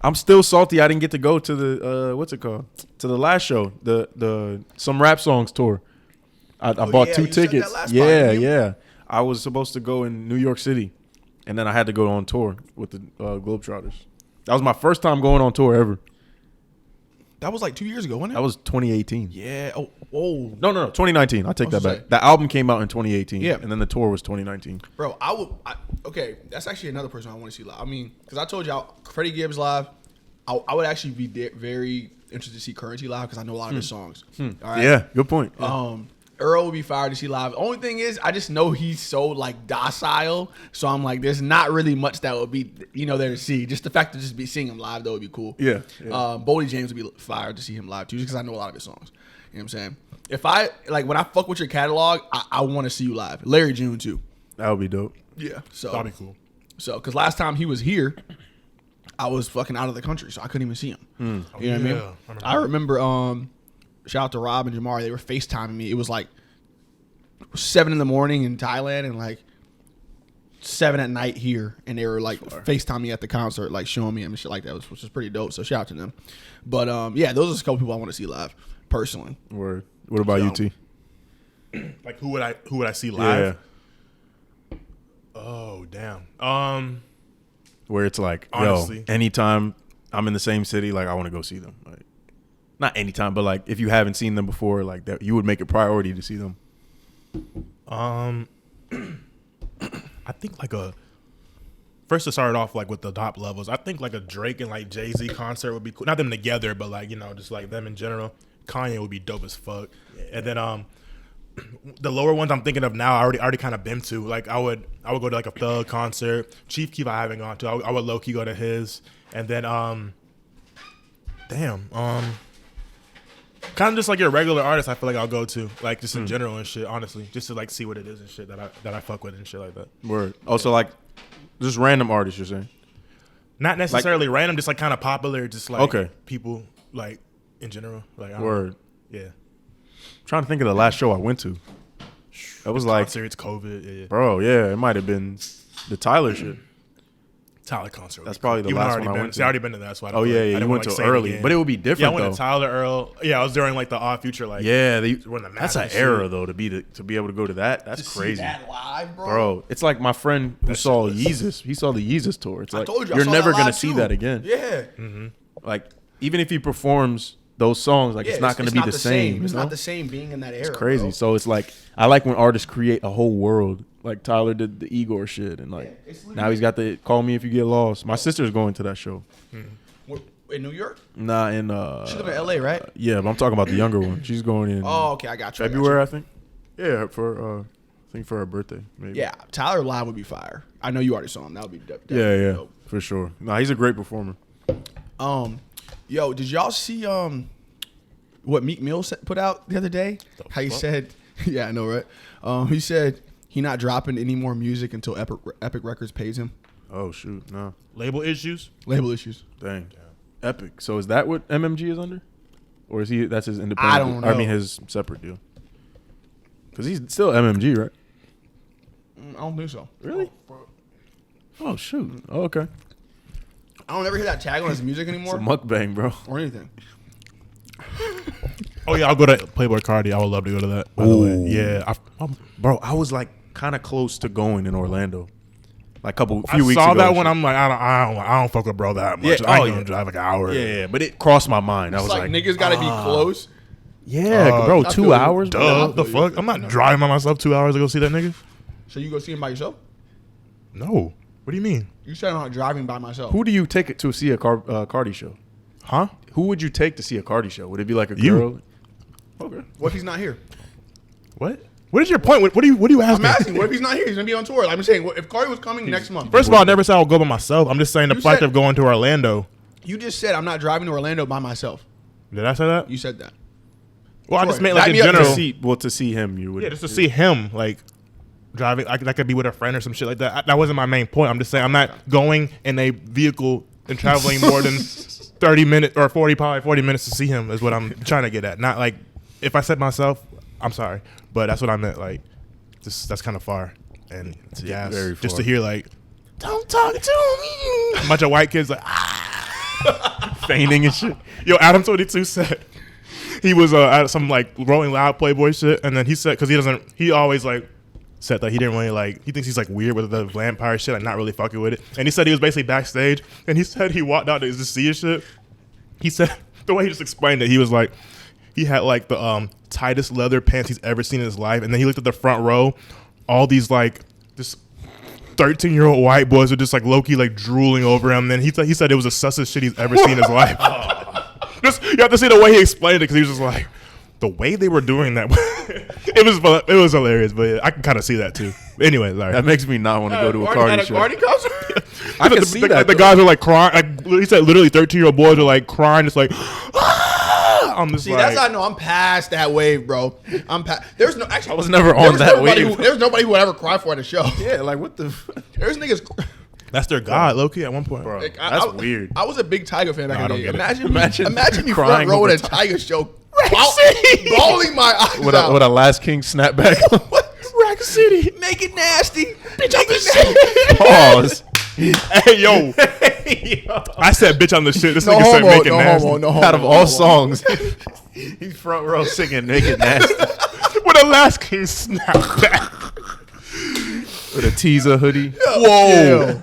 I'm still salty I didn't get to go to the what's it called? To the last show, the Some Rap Songs tour. I bought yeah, 2 you said that tickets. last pod, Yeah, didn't you? yeah. I was supposed to go in New York City, and then I had to go on tour with the Globetrotters. That was my first time going on tour ever. That was like 2 years ago, wasn't it? That was 2018. Yeah. Oh. Whoa. No, 2019. I'll take that I was back. gonna say. The album came out in 2018. Yeah. And then the tour was 2019. Bro, okay, that's actually another person I want to see live. I mean, because I told y'all, Freddie Gibbs live, I would actually be very interested to see Currency live because I know a lot of his songs. All right? Yeah, good point. Yeah. Earl would be fired to see live. The only thing is, I just know he's so like docile, so I'm like, there's not really much that would be, there to see. Just the fact to just be seeing him live, that would be cool. Yeah. Boldy James would be fired to see him live too, just because I know a lot of his songs. You know what I'm saying? If I when I fuck with your catalog, I want to see you live. Larry June too. That would be dope. Yeah. So That'd be cool. So, because last time he was here, I was fucking out of the country, so I couldn't even see him. You know what I mean? yeah. I remember shout out to Rob and Jamari. They were FaceTiming me. It was like 7 in the morning in Thailand and like 7 at night here, and they were like FaceTiming me at the concert, like showing me and shit like that, which was pretty dope. So shout out to them. But yeah, those are a couple people I want to see live personally. Word. What about you, T? Like who would I see live? Yeah. Oh damn. Where it's like, honestly, anytime I'm in the same city, like I want to go see them. Like, not anytime, but like if you haven't seen them before, like that, you would make a priority to see them. I think like first to start off like with the top levels, I think like a Drake and like Jay-Z concert would be cool. Not them together, but like, you know, just like them in general. Kanye would be dope as fuck. And then the lower ones I'm thinking of now, I already kind of been to. Like I would go to like a Thug concert. Chief Keef I haven't gone to. I would low key go to his. And then kind of just like your regular artist, I feel like I'll go to, like just in general and shit. Honestly, just to like see what it is and shit that I fuck with and shit like that. Word. Also, like just random artists, you're saying? Not necessarily like, random, just like kind of popular, just like people like in general. Like I don't Word. know. Yeah. I'm trying to think of the last show I went to. That was like concert. It's COVID. Yeah. Bro, yeah, it might have been the Tyler shit. Tyler concert. That's probably the Even last one I went to. See, I already been to that. That's why. Oh yeah, you went to early, but it would be different. Yeah, I went to Tyler, Earl. Yeah, I was during like the Odd Future. Like that's an era though to be able to go to that. That's crazy. See that live, bro. It's like my friend who saw Yeezus. He saw the Yeezus tour. It's like you're never gonna see that again. Yeah. Mm-hmm. Like even if he performs those songs, like it's not gonna be the same. It's not the same being in that era. It's crazy. Bro. So it's like I like when artists create a whole world. Like Tyler did the Igor shit, and like now he's got the Call Me If You Get Lost. My sister's going to that show. In New York? Nah, in she's living in LA, right? Yeah, but I'm talking about the younger one. She's going in. Oh, okay, I got you. February, I think. Yeah, for I think for her birthday, maybe. Yeah, Tyler live would be fire. I know you already saw him. That would be dope. Yeah, dope. for sure. Nah, he's a great performer. Yo, did y'all see what Meek Mill put out the other day? How he said, yeah, I know, right? He said he not dropping any more music until Epic Records pays him. Oh shoot, no. Label issues. Dang. Epic. So is that what MMG is under, or is he? That's his independent. I don't know. I mean his separate deal. Because he's still MMG, right? I don't think so. Really? Oh shoot. Oh, okay. I don't ever hear that tag on his music anymore. It's a mukbang, bro. Or anything. Oh yeah, I'll go to Playboy Cardi. I would love to go to that. By the way, yeah, bro, I was like kind of close to going in Orlando, like few weeks ago. I saw that one. I'm like, I don't fuck with bro that much. Yeah, I ain't gonna drive like an hour. Yeah, but it crossed my mind. I was like, niggas gotta be close. Yeah, bro, 2 hours. Duh, the fuck? I'm not driving by myself 2 hours to go see that nigga. So you go see him by yourself? No. What do you mean? You said I'm not driving by myself. Who do you take it to see a Cardi show? Huh? Who would you take to see a Cardi show? Would it be like a You. girl? Okay. What if he's not here? What? What is your point? What do you ask I'm me? asking. What if he's not here? He's gonna be on tour. Like I'm saying, if Cardi was coming next month. First of all, I never said I'll go by myself. I'm just saying the You fact said- of going to Orlando. You just said I'm not driving to Orlando by myself. Did I say that? You said that. Well, I just Troy, meant like back in me up. general. To see him, you would. Yeah, just to see him like driving. That could be with a friend or some shit like that. That wasn't my main point. I'm just saying I'm not going in a vehicle and traveling more than 30 minutes or 40 minutes to see him is what I'm trying to get at. Not like if I said myself, I'm sorry, but that's what I meant. Like, that's kind of far, and yeah, very just far. to hear like, don't talk to me. A bunch of white kids like feigning and shit. Yo, Adam 22 said he was at some like Rolling Loud Playboy shit, and then he said because he always like said that he didn't really like, he thinks he's like weird with the vampire shit, like not really fucking with it, and he said he was basically backstage, and he said he walked out to just see his shit. He said the way he just explained it, he was like, he had like the tightest leather pants he's ever seen in his life, and then he looked at the front row, all these like this 13-year-old white boys are just like low-key like drooling over him. Then he said it was the sussest shit he's ever seen in his life. Just you have to see the way he explained it because he was just like the way they were doing that. it was hilarious, but yeah, I can kind of see that too. Anyway, sorry. That makes me not want to go to a Cardi show. Cardi concert? I can see that. The guys were like crying. Like, he said literally 13-year-old boys were like crying, just like. I'm just See, like, that's how I know I'm past that wave, bro. I'm past. There's no actually. I was never on that wave. There's nobody who would ever cry for at a show. Yeah, like what the? There's niggas. that's their god, low key at one point. Bro, Like, that's weird. I was a big Tiger fan back in the day. Imagine Imagine you crying front row over at a Tiger show. bawling my eyes out. With a Last King snapback. Rack City, make it nasty. Bitch, I'm Pause. Hey, yo. I said bitch on the shit. This No nigga said homo, make it no nasty. homo, no homo. Out of all songs, he's front row singing Naked Nasty With a Last King snapback. with a teaser hoodie. Whoa.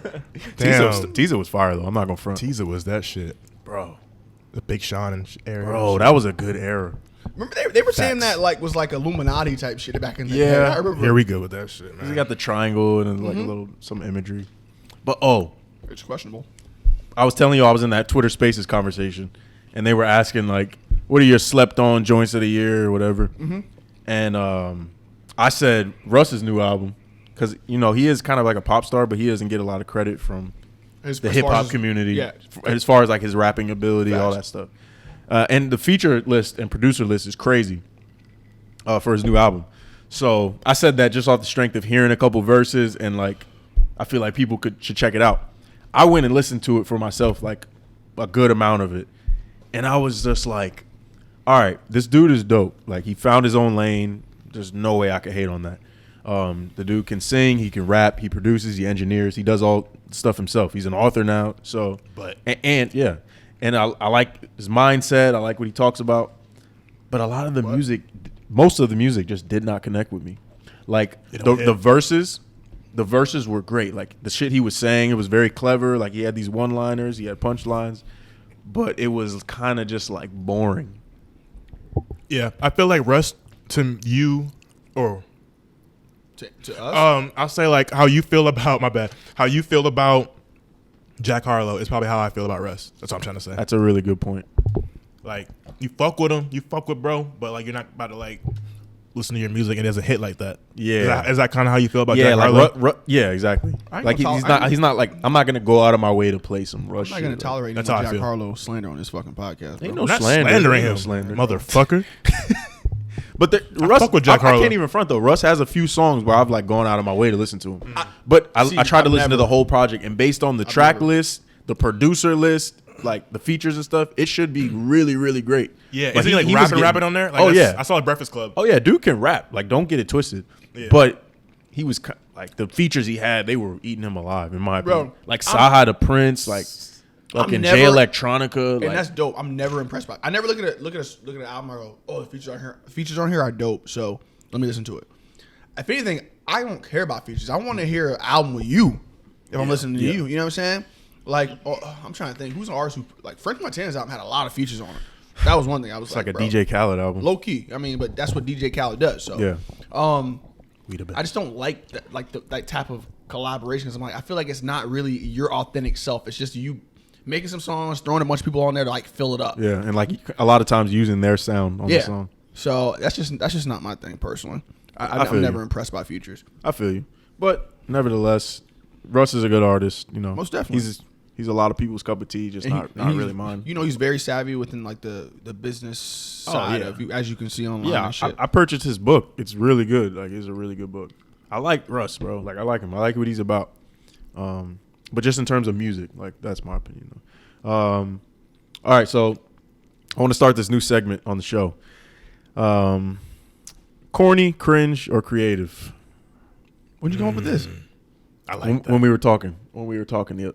Damn. Teaser was fire though. I'm not gonna front, Teaser was that shit. bro. The Big Sean and era. Bro, that was a good era. Remember they were saying that like was like Illuminati type shit back in the Yeah. day. I remember. Here we go with that shit, man. He got the triangle and like a little some imagery. But It's questionable. I was telling you I was in that Twitter Spaces conversation, and they were asking like, "What are your slept-on joints of the year or whatever?" And I said Russ's new album because he is kind of like a pop star, but he doesn't get a lot of credit from the hip hop community. Yeah. As far as like his rapping ability, all that stuff. And the feature list and producer list is crazy for his new album. So I said that just off the strength of hearing a couple verses and like I feel like people should check it out. I went and listened to it for myself, like a good amount of it. And I was just like, all right, this dude is dope. Like he found his own lane. There's no way I could hate on that. The dude can sing, he can rap, he produces, he engineers, he does all the stuff himself. He's an author now. So, and I like his mindset. I like what he talks about. But a lot of the music, most of the music just did not connect with me. Like the verses were great. Like the shit he was saying, it was very clever. Like he had these one-liners, he had punchlines, but it was kind of just like boring. Yeah, I feel like Russ to you or To us? I'll say like how you feel about how you feel about Jack Harlow is probably how I feel about Russ. That's what I'm trying to say. That's a really good point. Like you fuck with him, you fuck with bro, but like you're not about to like listen to your music and there's a hit like that. Yeah, is that kind of how you feel about yeah, Jack like Harlow? yeah, exactly. Like gonna he's not like I'm not gonna go out of my way to play some Russ. I'm not gonna shit. tolerate That's no how I Jack feel. Harlow slander on this fucking podcast. Bro. Ain't no I'm not slander. slandering Ain't him, no slander. motherfucker. But Russ, fuck with Jack I Harlow. can't even front though. Russ has a few songs where I've like gone out of my way to listen to him. But I tried to listen to the whole project, and based on the track list, the producer list, like the features and stuff, it should be really, really great. Yeah, But is he like was rapping on there? Like, oh yeah, I saw a Breakfast Club. oh yeah, dude can rap. Like don't get it twisted. Yeah. But he was like the features he had, they were eating him alive in my opinion. Bro, Like Saha the Prince, like fucking Jay Electronica, And like that's dope. I'm never impressed by it. I never look at the album and go, oh, the features on here. The features on here are dope. So let me listen to it. If anything, I don't care about features. I want to hear an album with you. If I'm listening to you, you know what I'm saying? Like, I'm trying to think. Who's an artist who like French Montana's album had a lot of features on it. That was one thing. I was it's like a bro, DJ Khaled album. low key. I mean, but that's what DJ Khaled does. So Yeah. We the best. I just don't like that, that type of collaboration. 'Cause I'm like, I feel like it's not really your authentic self. It's just you making some songs, throwing a bunch of people on there to like fill it up. Yeah, and like a lot of times using their sound on the Yeah. song. So that's just not my thing personally. I feel I'm never you. impressed by features. I feel you, but nevertheless, Russ is a good artist. Most definitely. He's a lot of people's cup of tea, just And not he's- really mine. You know, he's very savvy within like the business side yeah. of you, as you can see online. Yeah, and shit. I purchased his book. It's really good. Like it's a really good book. I like Russ, bro. Like I like him. I like what he's about. But just in terms of music, like that's my opinion. All right, so I want to start this new segment on the show. Corny, cringe, or creative? When'd you come up with this? I like that. When we were talking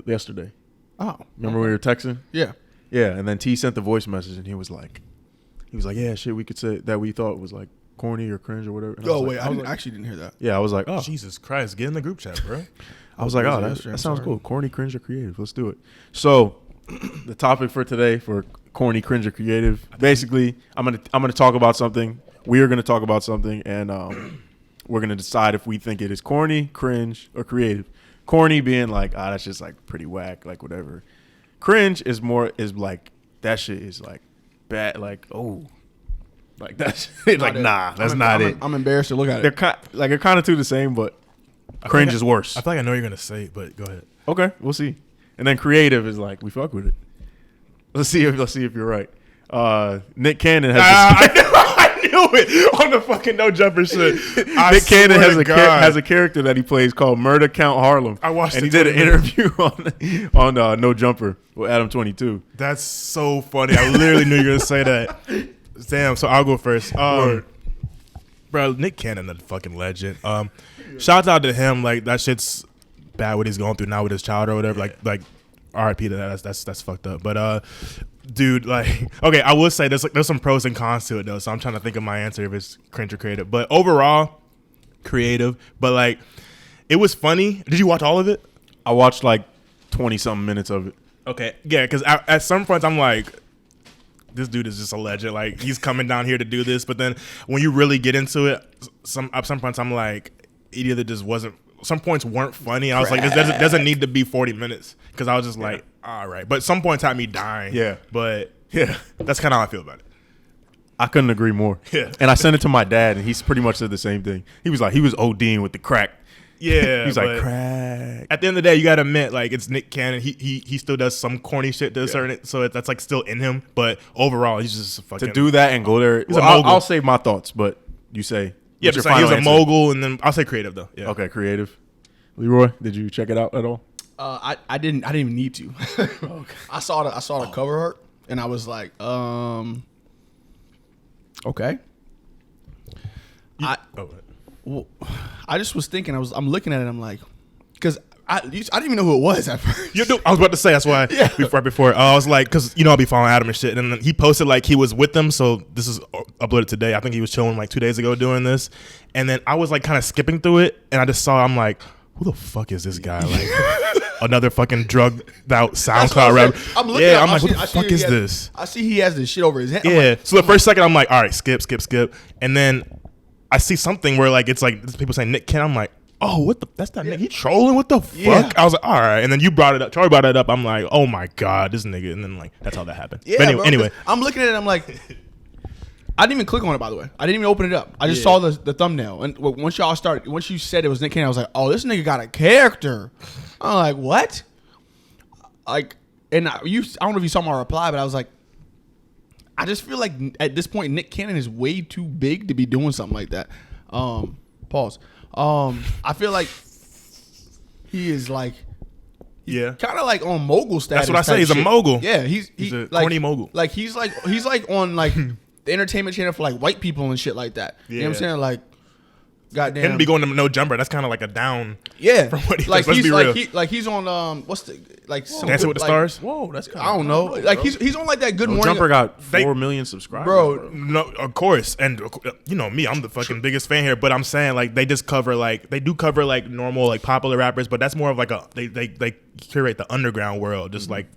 yesterday. Oh, Remember we were texting? yeah. Yeah, and then T sent the voice message, and he was like, yeah, shit, we could say that we thought was like corny or cringe or whatever. And I Oh was wait, like, I actually didn't hear that. yeah, I was like, oh, Jesus Christ, get in the group chat, bro. I was like, oh, that I'm sounds sorry. cool. Corny, cringe, or creative. Let's do it. So, the topic for today for corny, cringe, or creative. Basically, I'm gonna talk about something. We are gonna talk about something, and we're gonna decide if we think it is corny, cringe, or creative. Corny being like, that's just like pretty whack, like whatever. Cringe is like that shit is like bad, like like that's like nah, that's not it. I'm embarrassed to look at They're it. they're kind of two the same, but cringe is worse. I feel like I know what you're gonna say, but go ahead. Okay, we'll see. And then creative is like we fuck with it. Let's see if you're right. Nick Cannon has. I knew it on the fucking No Jumper shit. Nick Cannon has a character that he plays called Murder Count Harlem. I watched and it he did an 20 interview on No Jumper with Adam 22. That's so funny. I literally knew you were gonna say that. Damn, so I'll go first. Bro, Nick Cannon, a fucking legend. Shout out to him. Like, that shit's bad what he's going through now with his child or whatever. Yeah. Like RIP to that. That's fucked up. But dude, like, okay, I will say there's some pros and cons to it though. So I'm trying to think of my answer if it's cringe or creative. But overall, creative. But like, it was funny. Did you watch all of it? I watched like 20 something minutes of it. Okay, yeah, because at some points I'm like, this dude is just a legend. Like, he's coming down here to do this. But then when you really get into it, at some points I'm like, it either just wasn't. Some points weren't funny. I was like, this doesn't need to be 40 minutes because I was just like, all right. But some points had me dying. Yeah. But yeah, that's kind of how I feel about it. I couldn't agree more. Yeah. And I sent it to my dad, and he's pretty much said the same thing. He was ODing with the crack. Yeah, he's like, crack. At the end of the day, you gotta admit, like, it's Nick Cannon. He still does some corny shit to a certain, so that's like still in him. But overall, he's just a fucking, To do that and go there. He's a mogul. I'll save my thoughts, but you say. Yeah, what's but your he was final a answer? mogul, and then I'll say creative though. Yeah. Okay, creative. Leroy, did you check it out at all? I didn't even need to. Okay. I saw the cover art and I was like, okay. I just was thinking. I'm looking at it. I'm like, because I didn't even know who it was at first. I was about to say that's why. Yeah. Right before I was like, because I'll be following Adam and shit, and then he posted like he was with them. So this is uploaded today. I think he was chilling like 2 days ago doing this, and then I was like kind of skipping through it, and I just saw. I'm like, who the fuck is this guy? Like another fucking drugged out SoundCloud rapper. I'm looking. Yeah, I'm like, what the fuck is this? I see he has this shit over his head. Yeah. So the first second, I'm like, all right, skip, and then I see something where like it's like people saying Nick Cannon. I'm like, oh, what the? That's that nigga. He trolling? What the fuck? Yeah. I was like, all right. And then you brought it up. Charlie brought it up. I'm like, oh my god, this nigga. And then like that's how that happened. Yeah, but bro, anyway, I'm looking at it. I'm like, I didn't even click on it. By the way, I didn't even open it up. I just saw the thumbnail. And once you said it was Nick Cannon, I was like, oh, this nigga got a character. I'm like, what? Like, and I don't know if you saw my reply, but I was like, I just feel like at this point Nick Cannon is way too big to be doing something like that. Pause. I feel like he is like, yeah, kind of like on mogul status. that's what I say. He's shit. a mogul. Yeah, he's a like, corny mogul. Like he's like on like the entertainment channel for like white people and shit like that. You know what I'm saying? Like, goddamn. Him to be going to No Jumper. That's kind of like a down. Yeah, from what he like does. Let's he's be like real. he's on what's the like some Dancing good, with the like, Stars. Whoa, that's kind of. I don't know. Like he's on like that Good Morning. Jumper got They- 4 million subscribers, Bro. No, of course, and you know me, I'm the fucking biggest fan here. But I'm saying like they just cover like they do cover like normal like popular rappers, but that's more of like a they curate the underground world, just like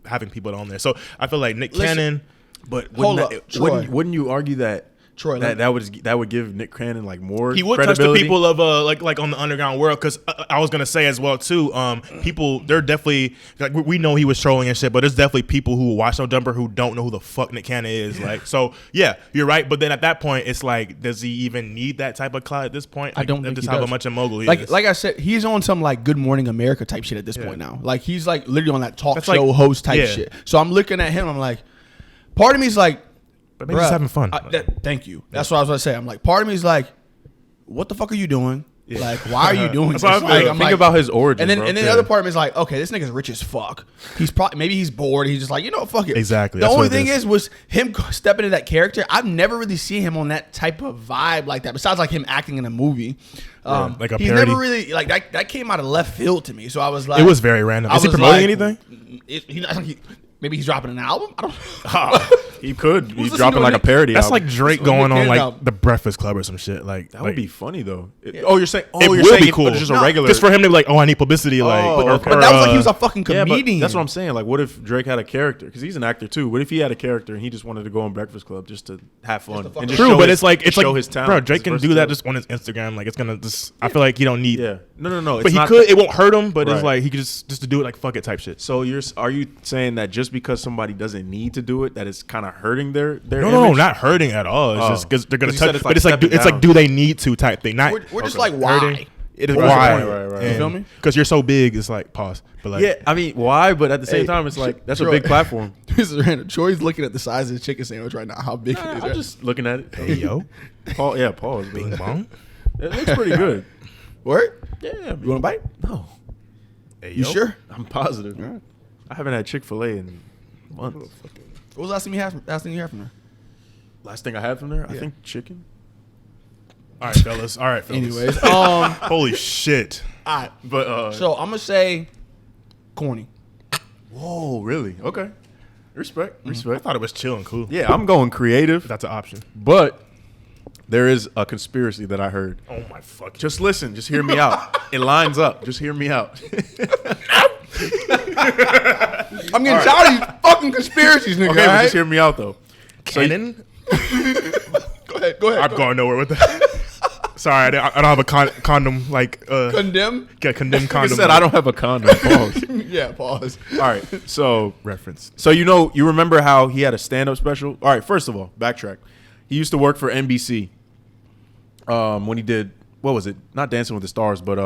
having people on there. So I feel like Nick Cannon. But Hold up, Troy. wouldn't you argue that Troy, that would give Nick Cannon like more He would touch the credibility? people of like on the underground world, because I was gonna say as well too. People, they're definitely like we know he was trolling and shit, but there's definitely people who watch No Jumper who don't know who the fuck Nick Cannon is. Like, so yeah, you're right. But then at that point, it's like, does he even need that type of clout at this point? Like, I don't think just he how does. much a mogul he like is. I said, he's on some like Good Morning America type shit at this point now. Like he's like literally on that talk That's show like- host type yeah. shit. So I'm looking at him. I'm like, part of me is like, but maybe he's bruh, having fun. thank you. That's what I was gonna say. I'm like, part of me is like, what the fuck are you doing? Like, why are you doing That's this? what I feel. Like, I'm Think like- about his origin, And then, bro. and then the other part of me is like, okay, this nigga's rich as fuck. He's probably maybe he's bored. He's just like, you know, fuck it. Exactly. The That's only what it thing is. is was him stepping into that character. I've never really seen him on that type of vibe like that. Besides like him acting in a movie, like a he's parody. never really like that came out of left field to me. So I was like, It was very random. I Is he was promoting like, anything? Maybe he's dropping an album. I don't know. He could. He's listening dropping to like a Nick- parody. That's album. like Drake That's what going Nick on Cannon like album. the Breakfast Club or some shit. Like That would be funny though. Yeah. Oh, you're saying? Oh, It you're will saying be it- cool. Just a regular. Just for him to be like, oh, I need publicity. Like, Oh, or, okay. But that was like he was a fucking Yeah, but comedian. that's what I'm saying. Like, what if Drake had a character? Because he's an actor too. What if he had a character and he just wanted to go on Breakfast Club just to have fun? fuck and with just True, show but his- it's like show his talent. bro. Drake his can do that versatility. just on his Instagram. Like, it's gonna just. I feel like he don't need. Yeah. No. But It's he not could. It won't hurt him. But it's Right. like he could just to do it like fuck it type shit. So are you saying that just because somebody doesn't need to do it, that it's kind of hurting their No, image? not hurting at all. It's Oh. just because they're gonna 'Cause you said touch. it's But like it's like, stepping it's like, down. do they need to type thing? Not. We're just Okay. like, why? Hurting. It is Right, why. right. You feel me? Because you're so big, it's like pause. But like, Yeah, I mean, why? But at the same Hey, time, it's like that's a Troy. big platform. This is random. Troy's looking at the size of his chicken sandwich right now. How big it is. I'm Right? just looking at it. hey yo, Pause. bing bong. It looks pretty good. Word? Yeah. You want a bite? No, Hey, You yo. sure? I'm positive. Alright. I haven't had Chick-fil-A in months. What was the last thing you had from her? Last thing I had from there, I think chicken. All right, fellas. Anyways, Holy shit. all right. But So I'm gonna say corny. whoa, really? Okay. Respect. I thought it was chill and cool. Yeah, I'm going creative, That's an option. but there is a conspiracy that I heard. Oh my fucking. Just listen. Just hear me out. It lines up. Just hear me out. I'm getting tired of these fucking conspiracies, nigga. Okay, all but right? just hear me out though. Canon? Go ahead. I'm going nowhere with that. Sorry, I don't have a condom like Condemn? condemned I condom. said I don't have a condom. Pause. Yeah, pause. All right, so reference. you remember how he had a stand-up special? All right, first of all, backtrack. He used to work for NBC. When he did, what was it? Not Dancing with the Stars, but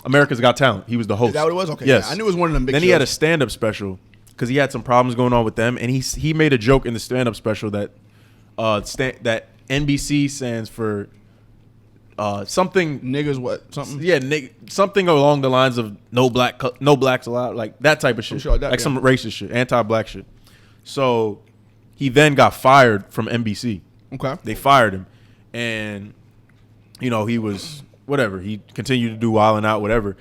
America's Got Talent. He was the host. Is that what it was? Okay. Yes. Yeah, I knew it was one of them big Then shows. he had a stand-up special because he had some problems going on with them, and he made a joke in the stand-up special that that NBC stands for something. Niggas what? Something? Yeah, something along the lines of no blacks allowed, like that type of shit, sure like that, some racist shit, anti-black shit. So he then got fired from NBC. Okay. They fired him, and he was whatever. He continued to do Wild 'N Out, whatever.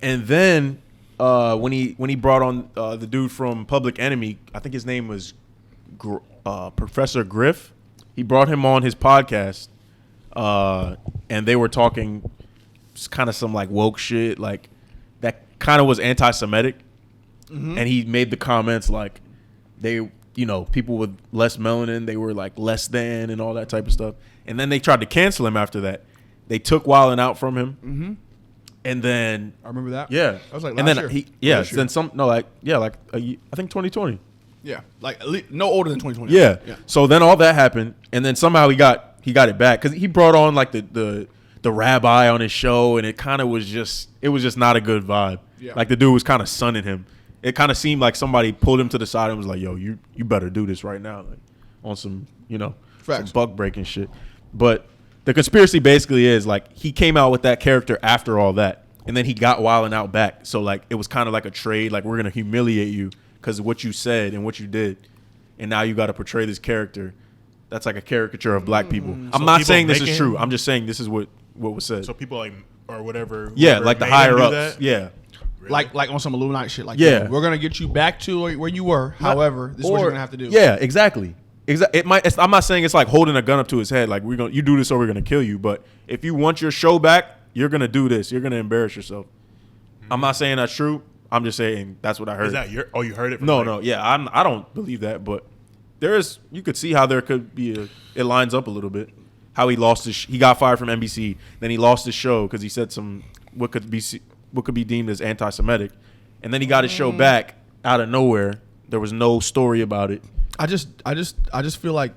And then when he brought on the dude from Public Enemy, I think his name was Professor Griff. He brought him on his podcast, and they were talking kind of some like woke shit, like that kind of was anti-Semitic. And he made the comments like they, people with less melanin, they were like less than and all that type of stuff. And then they tried to cancel him after that. They took Wild 'N Out from him. Mm-hmm. And then I remember that. yeah, I was like, and last then year. then I think 2020. Yeah, like at least, no older than 2020. Yeah. So then all that happened, and then somehow he got it back because he brought on like the rabbi on his show, and it kind of was just not a good vibe. Yeah. Like the dude was kind of sunning him. It kind of seemed like somebody pulled him to the side and was like, "Yo, you better do this right now," like on some some Facts. buck breaking shit. But the conspiracy basically is like he came out with that character after all that, and then he got Wild 'N Out back. So like it was kind of like a trade. Like we're gonna humiliate you because of what you said and what you did, and now you got to portray this character. That's like a caricature of black people. I'm not people saying this is making- true. I'm just saying this is what was said. So people like or whatever. Yeah, whoever like the made him higher do ups. that? Yeah. Really? Like on some Illuminati shit. Like, Yeah. yo, we're gonna get you back to where you were. However, this is what you're gonna have to do. Yeah, exactly. I'm not saying it's like holding a gun up to his head, like you do this or we're gonna kill you. But if you want your show back, you're gonna do this. You're gonna embarrass yourself. I'm not saying that's true. I'm just saying that's what I heard. Is that your? Oh, you heard it? From No. Yeah, I don't believe that, but you could see how there could be it lines up a little bit. How he lost he got fired from NBC, then he lost his show because he said some what could be deemed as anti-Semitic, and then he got his show back out of nowhere. There was no story about it. I just feel like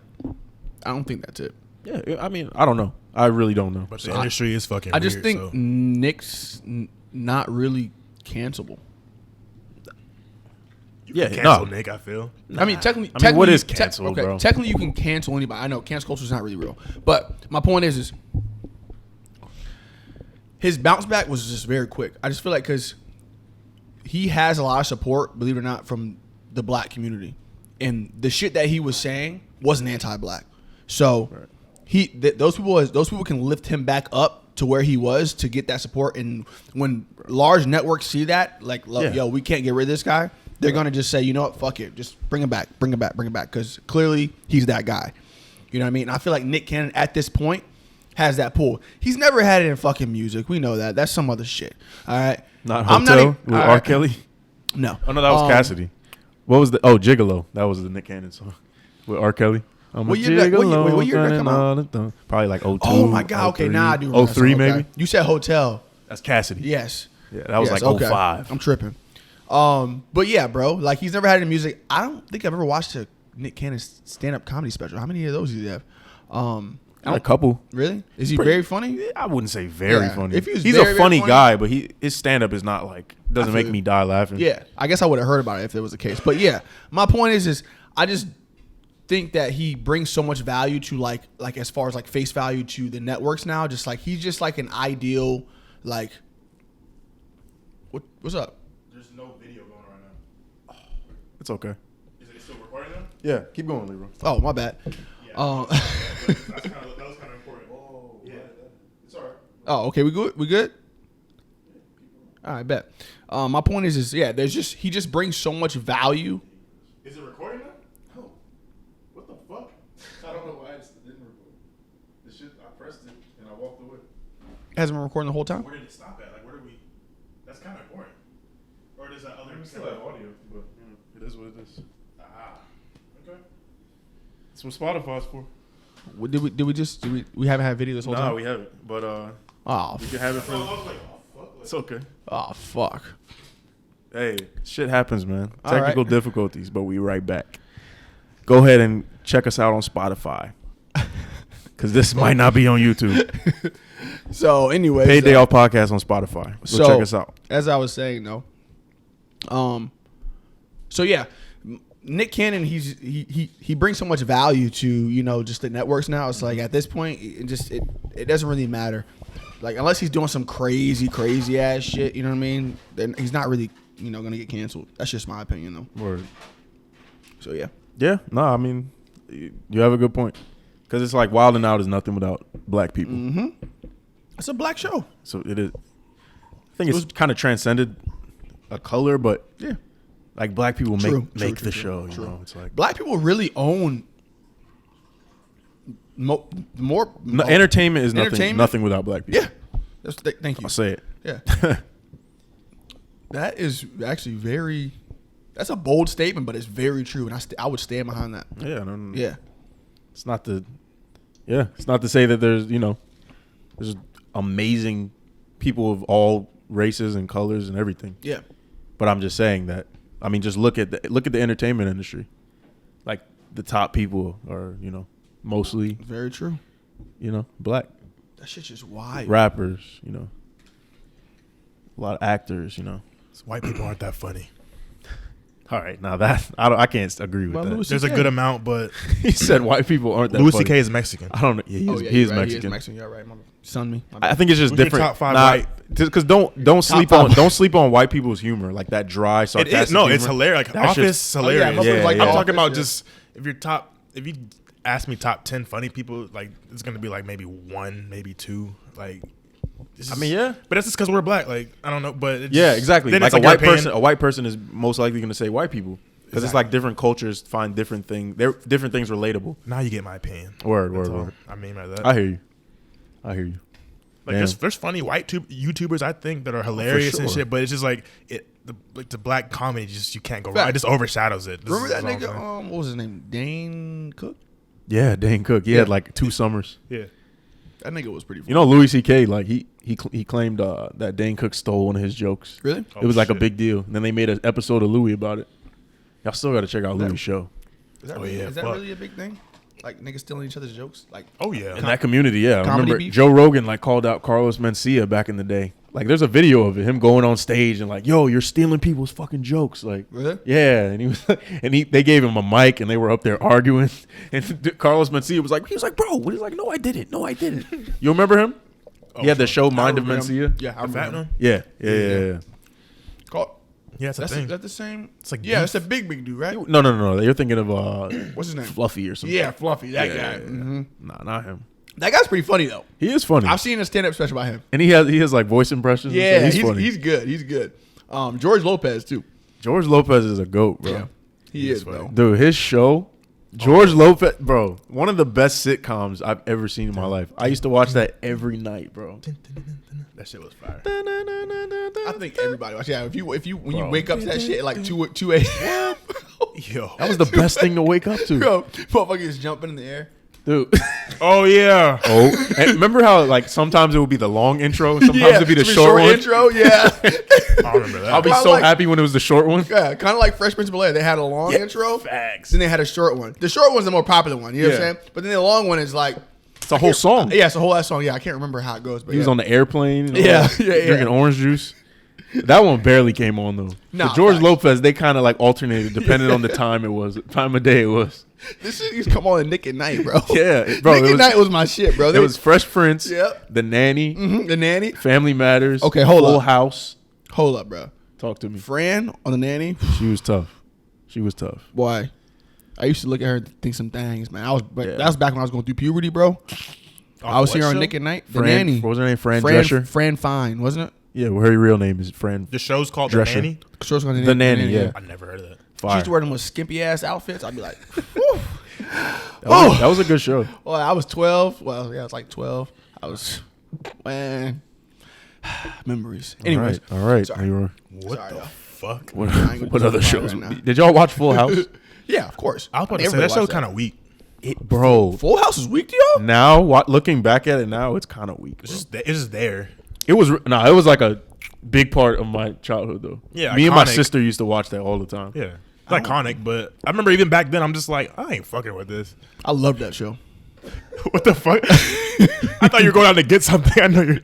I don't think that's it. Yeah, I mean, I don't know. I really don't know. But the industry is fucking. I just weird, think so. Nick's not really cancelable. Yeah, Cancel no. Nick. I feel. I mean, technically, what is technically- cancel, bro? Technically, you can cancel anybody. I know cancel culture is not really real, but my point is his bounce back was just very quick. I just feel like because he has a lot of support, believe it or not, from the black community, and the shit that he was saying wasn't anti-black. So those people can lift him back up to where he was to get that support. And when large networks see that, like, yo, we can't get rid of this guy, they're gonna just say, you know what, fuck it, just bring him back, because clearly he's that guy. You know what I mean? And I feel like Nick Cannon at this point has that pull. He's never had it in fucking music. We know that. That's some other shit. All right. Not Hotel with all R. right. Kelly. No. Oh no, that was Cassidy. What was Gigolo? That was the Nick Cannon song with R. Kelly. I'm What a year did that- what year did that gigolo, come out? running all the Probably like 02. Oh my god. Okay, 03. now I do. remember that 03 song, okay. maybe. You said Hotel. That's Cassidy. Yes. Yeah, that was Yes, like okay. 05. I'm tripping. But yeah, bro, like he's never had any music. I don't think I've ever watched a Nick Cannon stand-up comedy special. How many of those do you have? A couple. Really? Is he Pretty- very funny? I wouldn't say very Yeah. funny. If he was He's very, a very funny funny- guy, but his stand up is not like doesn't I make feel me you. die laughing. Yeah, I guess I would have heard about it if there was a case. But yeah, my point is I just think that he brings so much value to like as far as like face value to the networks now. Just like he's just like an ideal like. What's up? There's no video going right now. It's okay. Is it still recording now? Yeah, keep going, Leroy. Oh, my bad. Yeah. Um, that was kind of important. Oh, yeah. It's all right. oh, okay, we good? We good? All right, bet. My point is yeah, he just brings so much value. Is it recording now? No. What the fuck? I don't know why it didn't record. The shit, I pressed it and I walked away. Hasn't been recording the whole time. Where did it stop at? Like, where do we? That's kind of important. Or does that other? We still have audio, but it is what it is. Ah. Okay. That's what Spotify's for. We haven't had video this whole time? Nah, we haven't. But Oh, we can have it for. I was like, oh fuck. It's okay. oh, fuck. Hey, shit happens, man. All Technical right. difficulties, but we right back. Go ahead and check us out on Spotify. Because this might not be on YouTube. So, anyways. Paid Day Off Podcast on Spotify. Go check us out. As I was saying, though. So, yeah. Nick Cannon, he brings so much value to, just the networks now. It's like, at this point, it doesn't really matter. Like, unless he's doing some crazy ass shit, you know what I mean? Then he's not really, gonna get canceled. That's just my opinion, though. Word. So, yeah. Yeah, no, I mean, you have a good point. Because it's like Wild 'N Out is nothing without black people. Mm-hmm. It's a black show. So it is. I think it's kind of transcended a color, but Yeah. like black people True, make true, the true, show. true. You know, it's like Black people really own more. entertainment is Entertainment? nothing without black people. Yeah. Thank you. I'll say it. Yeah. That is actually very. That's a bold statement, but it's very true, and I would stand behind that. Yeah, no, Yeah. It's not to say that there's amazing people of all races and colors and everything. Yeah. But I'm just saying that. I mean, just look at the entertainment industry. Like the top people are, mostly, Very true. black. That shit's just wild. Rappers, a lot of actors, White people aren't that funny. All right, now that I can't agree with Well, that. Louis There's a C.K. good amount, but He said white people aren't that Louis funny. C.K. is Mexican. I don't know. Yeah, he is You're Mexican. right. He is Mexican. You're right. Son me. My bad. I think it's just Who's your different. top 5 white? Because don't sleep five. don't sleep on white people's humor, like that dry It sarcastic. is. No, humor. it's hilarious. Like That Office, shit's- hilarious. motherfuckers like I'm The talking about Office, if you ask me top 10 funny people, like it's gonna be like maybe 1, maybe 2. Like, it's I mean, yeah. but that's just because we're black. Like, I don't know, but it's Yeah, just- exactly. then Like it's a white you're paying- person, a white person is most likely going to say white people because it's like different cultures find different things. They're different things relatable. Now you get my opinion. Word. That's all I mean by that. I hear you. Like there's funny white YouTubers I think that are hilarious and sure. shit, but it's just like the black comedy you can't go wrong. It just overshadows it. Remember that This is nigga? all I'm saying. What was his name? Dane Cook. Yeah, Dane Cook. He had like 2 summers. Yeah. That nigga was pretty. Funny. Louis C.K. like he claimed that Dane Cook stole one of his jokes. Really? It was like a shit. big deal. And then they made an episode of Louis about it. Y'all still got to check out Louis' show. Is that, Oh, really, yeah, is that fuck. really a big thing? Like niggas stealing each other's jokes? Like, Oh yeah. In that community, yeah. I Comedy remember beef? Joe Rogan like called out Carlos Mencia back in the day. Like there's a video of it, him going on stage and like, yo, you're stealing people's fucking jokes. Like, Really? yeah. And he was they gave him a mic and they were up there arguing. And Carlos Mencia was like, bro, he's like, no, I didn't. You remember him? He had the show Mind of Mencia. Yeah, I The fat remember. one? Yeah. Yeah, it's a That's thing. is that the same? It's like yeah, beef. it's a big dude, right? No. You're thinking of What's his name? Fluffy or something. Yeah, Fluffy. That Yeah, guy. yeah. Mhm. Nah, not him. That guy's pretty funny though. He is funny. I've seen a stand-up special about him. And he has like voice impressions. and Yeah, stuff. he's funny. good. He's good. George Lopez too. George Lopez is a goat, bro. Yeah, he is, bro. Dude, his show, George Lopez, bro, one of the best sitcoms I've ever seen in my life. I used to watch that every night, bro. That shit was fire. I think everybody watch. Yeah, if you when you Bro. wake up to that shit at like 2 a.m. Yo. That was the best thing to wake up to, Bro, motherfucker is jumping in the air. dude. Oh yeah. Oh, and remember how like sometimes it would be the long intro, and sometimes it'd be the short one. intro. Yeah, I remember that. I'll be Kinda so like- happy when it was the short one. yeah, kind of like Fresh Prince of Bel-Air. They had a long intro, Facts. then they had a short one. The short one's the more popular one. You know what I'm Yeah. saying? But then the long one is like It's a whole song. Yeah, it's a whole ass song. Yeah, I can't remember how it goes. But He was yeah. on the airplane. and all Yeah, that, yeah. drinking orange juice. That one barely came on though. Nah, But George facts. Lopez, they kind of like alternated depending on the time of day it was. This shit used to come on at Nick at Night, bro. Yeah, bro. Nick It at was, Night was my shit, bro. it was Fresh Prince, Yep. The Nanny, The Nanny. Family Matters. Okay, hold Full up. House. Hold up, bro. Talk to me. Fran on The Nanny. She was tough. She was tough. Why? I used to look at her and think some things, man. Yeah. That was back when I was going through puberty, bro. I was what here on show? Nick at Night. The Fran, nanny. what was her name? Fran Drescher? Fran Fine, wasn't it? Yeah, well, her real name is Fran. The show's called Drescher. The Nanny. Show's called The Nanny, yeah. I never heard of that. She Fire. used to wear them with skimpy ass outfits. I'd be like, That was a good show. well, I was 12. Well, yeah, I was like 12. I was, man, memories. Anyways, All right. Sorry. Leroy. What Sorry, the y'all. fuck? What, I ain't gonna what do other that shows? right now. Did y'all watch Full House? yeah, of course. I was about to say Everybody that show's watched kind of weak. Bro, Full House is weak to y'all? now looking back at it now, it's kind of weak. It's just there. It was like a big part of my childhood though. Yeah, me and my iconic. sister used to watch that all the time. Yeah, it's iconic. But I remember even back then, I'm just like, I ain't fucking with this. I love that show. What the fuck? I thought you were going out to get something. I know you're.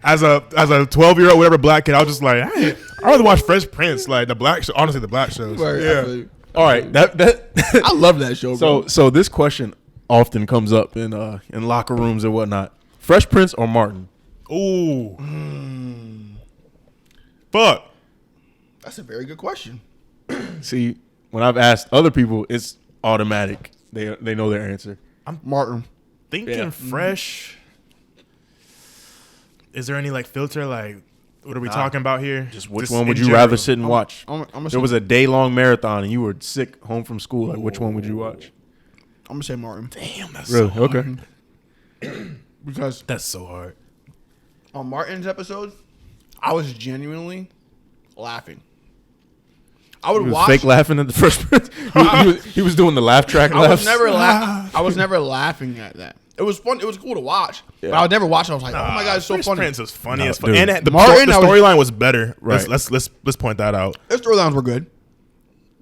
As a 12-year-old, whatever black kid, I was just like, I'd rather watch Fresh Prince, like the black show. Honestly, the black shows. Word, I feel you. All right, that I love that show, bro. so this question often comes up in locker rooms and whatnot. Fresh Prince or Martin? Ooh. Fuck. That's a very good question. See, when I've asked other people, it's automatic. They know their answer. Martin. Thinking Yeah. Fresh. Is there any like filter? Like, what are we talking about here? Just which Just one would in you rather general. sit and watch? I'm There was a day-long marathon and you were sick home from school. Like, which one would you watch? I'm gonna say Martin Damn, that's Really? so hard. Okay. because That's so hard. on Martin's episode, I was genuinely laughing. I would He was watch. fake laughing at the Fresh Prince. he was doing the laugh track I laughs. was never I was never laughing at that. It was fun. It was cool to watch, but Yeah. I would never watch it. I was like, oh my god, it's so Fresh funny. Prince is funny No, as fuck. dude. And the Martin, the I was- storyline was better. Right. Let's point that out. Their storylines were good.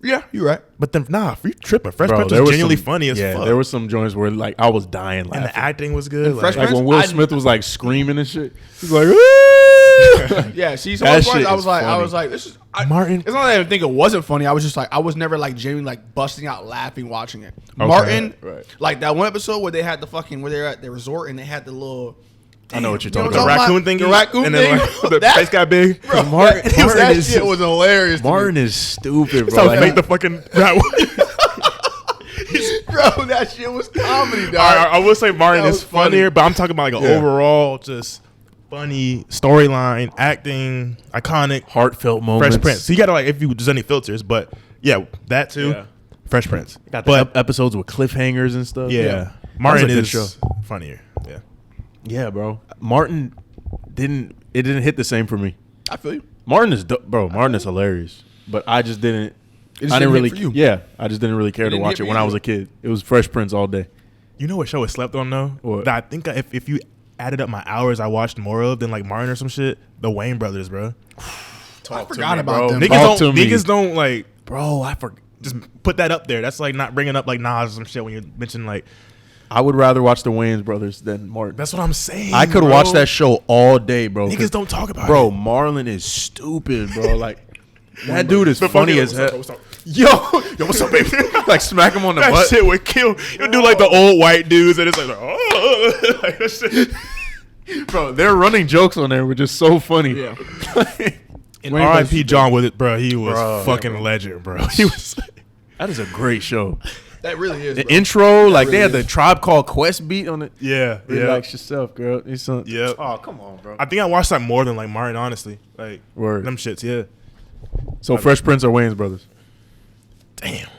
Yeah, you're right. But then, you tripping. Fresh Bro, Prince there was was genuinely some- funny as yeah, fuck. there was some joints where like I was dying and laughing. the acting was good. Fresh Like Prince, when Will I- Smith was like screaming and shit. He's like, Yeah, see, some That of the parts shit I was is like, funny. this is Martin. It's not that I didn't think it wasn't funny. I was just like, I was never like genuinely like busting out laughing watching it. Martin, right. like that one episode where they had where they're at the resort and they had the little. I know what you're You know talking what I'm about. talking raccoon about? thingy? The raccoon and then thing? like, the That- face got big. Bro, Martin- that, Martin that is- shit was hilarious. to me. Martin is stupid, bro. So Like, fake the fucking rat. Bro, that shit was comedy, dog. I will say Martin That is was funny. funnier, but I'm talking about like an Yeah. overall just funny storyline, acting, iconic. heartfelt moments. Fresh Prince. So you gotta like if you just any filters, but yeah, that too. Yeah. Fresh Prince. Got the but episodes with cliffhangers and stuff. yeah, Martin That was a good is show. funnier. Yeah. Yeah, bro. Martin didn't hit the same for me. I feel you. Martin is Martin is hilarious, but I just didn't. It just I didn't didn't really. hit for you. Yeah, I just didn't really care to didn't watch hit it for when you I was either. a kid. It was Fresh Prince all day. You know what show I slept on though? What? That I think if you added up my hours I watched more of than like Martin or some shit, the Wayne brothers, bro. I forgot about them. Niggas don't like Bro, I forgot. just put that up there. That's like not bringing up like Nas or some shit when you mention like. I would rather watch the Wayans brothers than Martin. That's what I'm saying. I could bro. watch that show all day, bro. Niggas don't talk about Bro, it. Marlon is stupid, bro. Like that dude is The funny fucking- as hell. what's up? Yo, what's up, baby? Like smack him on the That butt. shit would kill. You do like the old white dudes, and it's like, oh, like that shit. Bro, their running jokes on there were just so funny. Yeah. And Wayne R.I.P. Brothers- John with it, bro. He was Bro. fucking legend, bro. He was. That is a great show. That really is. The bro. intro, like they really had the is. Tribe Called Quest beat on it. Yeah, yeah. Relax yourself, girl. It's some, Yep. Oh, come on, bro. I think I watched that more than like Martin, honestly. Like Word. them shits, yeah. So Fresh Prince or Wayans brothers? Damn.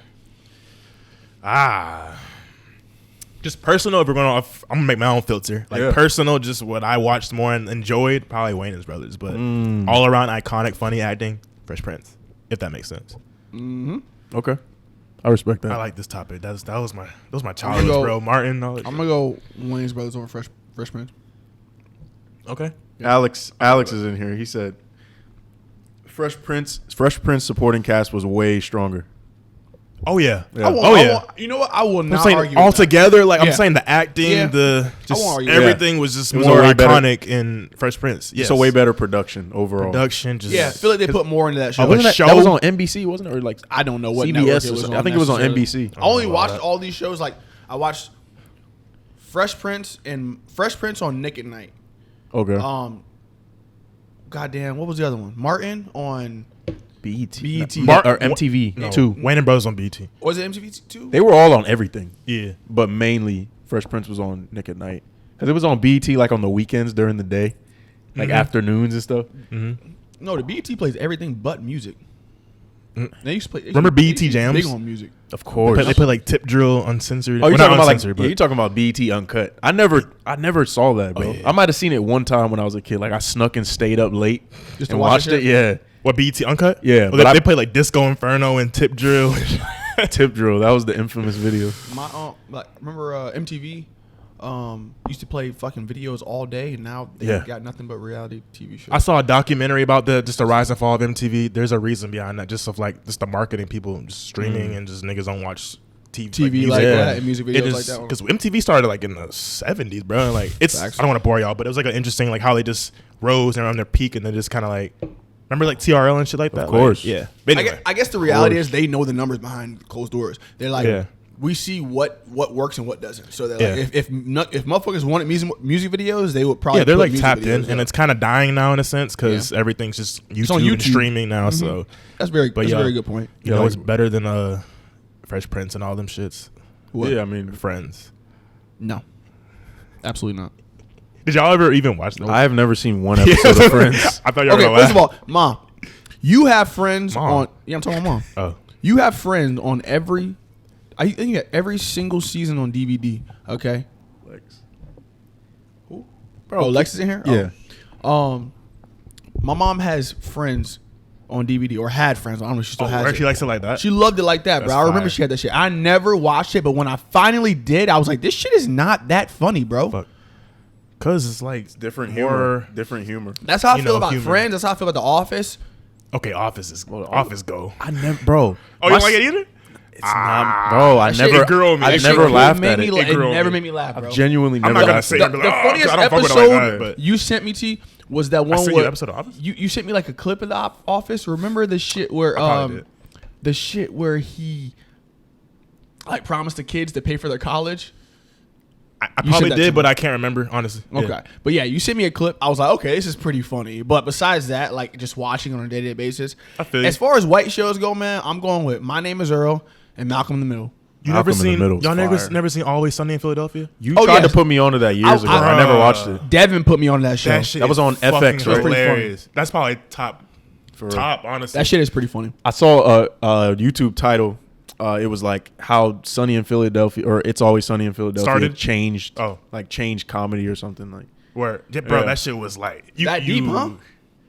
Just personal. If we're gonna, I'm gonna make my own filter. Like Yeah. personal, just what I watched more and enjoyed. Probably Wayne's Brothers, but all around iconic, funny acting. Fresh Prince, if that makes sense. Okay, I respect that. I like this topic. That was my childhood, go- bro. Martin. All that I'm shit. gonna go Wayne's brothers over Fresh Prince. Okay. Alex is in here. He said Fresh Prince supporting cast was way stronger. Oh yeah. Yeah. I won't, Oh I yeah. won't- you know what? I will I'm not saying argue. all with that. together, like Yeah. I'm saying the acting, Yeah. the just won't argue. everything was just It was more a way better- iconic in Fresh Prince. Yes. It's a way better production overall. production. Just Yeah, I feel like they put more into that show. Oh, Wasn't that, show? that was on NBC, wasn't it? Or like I don't know what network CBS it or was something. on I think it was on necessarily. NBC. I only Oh, watched that. all these shows. Like I watched Fresh Prince on Nick at Night. Okay. Goddamn, what was the other one? Martin on BET. BET. Or MTV No, too. Wayne and Bros on BT. Was it MTV too? They were all on everything, Yeah. but mainly Fresh Prince was on Nick at Night because it was on BET like on the weekends during the day, like afternoons and stuff. No, the BET plays everything but music. They used to play. Remember they BET used to be Jams? Big on music. Of course. They play like Tip Drill Uncensored. Oh, you're Well, talking not about like Uncensored, you're talking about BET Uncut. I never saw that, bro. yeah. I might have seen it one time when I was a kid. Like I snuck and stayed up late Just to and watch watched that it. shit? Yeah, What, BET Uncut? Yeah, Oh, but they play like Disco Inferno and Tip Drill. Tip Drill. That was the infamous video. My like remember MTV used to play fucking videos all day, and now they Yeah. got nothing but reality TV shows. I saw a documentary about the rise and fall of MTV. There's a reason behind that, just of like just the marketing, people just streaming and just niggas don't watch TV like Yeah. that and music videos like that. Because MTV started like in the 70s, bro. Like it's Facts. I don't want to bore y'all, but it was like an interesting like how they just rose and around their peak and then just kind of like remember like TRL and shit like that. Of course. Like, yeah. But anyway, I guess the reality is they know the numbers behind closed doors. They're like, Yeah. we see what works and what doesn't. So they're Yeah. like, if motherfuckers wanted music videos, they would probably yeah, they're put like music tapped videos in, up. and it's kind of dying now in a sense because Yeah. everything's just on YouTube, and YouTube. streaming now. So that's but a yeah. very good point. you know, like- it's better than Fresh Prince and all them shits. What? Yeah, I mean, Friends. No, absolutely not. Did y'all ever even watch them? I have never seen one episode of Friends. I thought you were Okay, gonna first laugh. of all, Mom, you have friends Mom. on. Yeah, I'm talking about Mom. Oh, You have friends on every. I think you got every single season on DVD. Okay. Bro, Oh, Lex is in here. Yeah. Oh. My mom has friends on DVD or had friends. I don't know if she still has where it. she likes it like that. She loved it like that, bro. That's I remember fire. she had that shit. I never watched it, but when I finally did, I was like, this shit is not that funny, bro. Fuck. Cause it's like different more- humor. Different humor. That's how I You feel know, about humor. Friends. That's how I feel about The Office. Okay, Office go. I never, bro. Oh, you don't like it either? It's not, bro. I that shit never, grew on me. I That never shit laughed made at me it. la- It grew It on never me. made me laugh, bro. I've genuinely I'm never. not gonna laughed say at it. it. The funniest I don't fuck with it episode like that, but- you sent me, T, was that one sent you where an episode of Office? you sent me like a clip of The Office. Remember the shit where probably did. the shit where he like promised the kids to pay for their college. I You probably said that to did, me. but I can't remember honestly. Okay, Yeah. but yeah, you sent me a clip. I was like, okay, this is pretty funny. But besides that, like just watching on a day-to-day basis, I feel you. as far as white shows go, man, I'm going with My Name Is Earl and Malcolm in the Middle. You Malcolm never in the seen Middle's y'all fire. never seen Always Sunny in Philadelphia? You Oh, tried yes. to put me onto that years ago. I never watched it. Devin put me on that show. That shit That was is on fucking FX, right? hilarious. That's probably top, real. honestly. That shit is pretty funny. I saw a YouTube title. It was like how Sunny in Philadelphia, or It's Always Sunny in Philadelphia, Started? changed. Oh. Like changed comedy or something like. Where, yeah, bro, Yeah. that shit was like That deep, huh?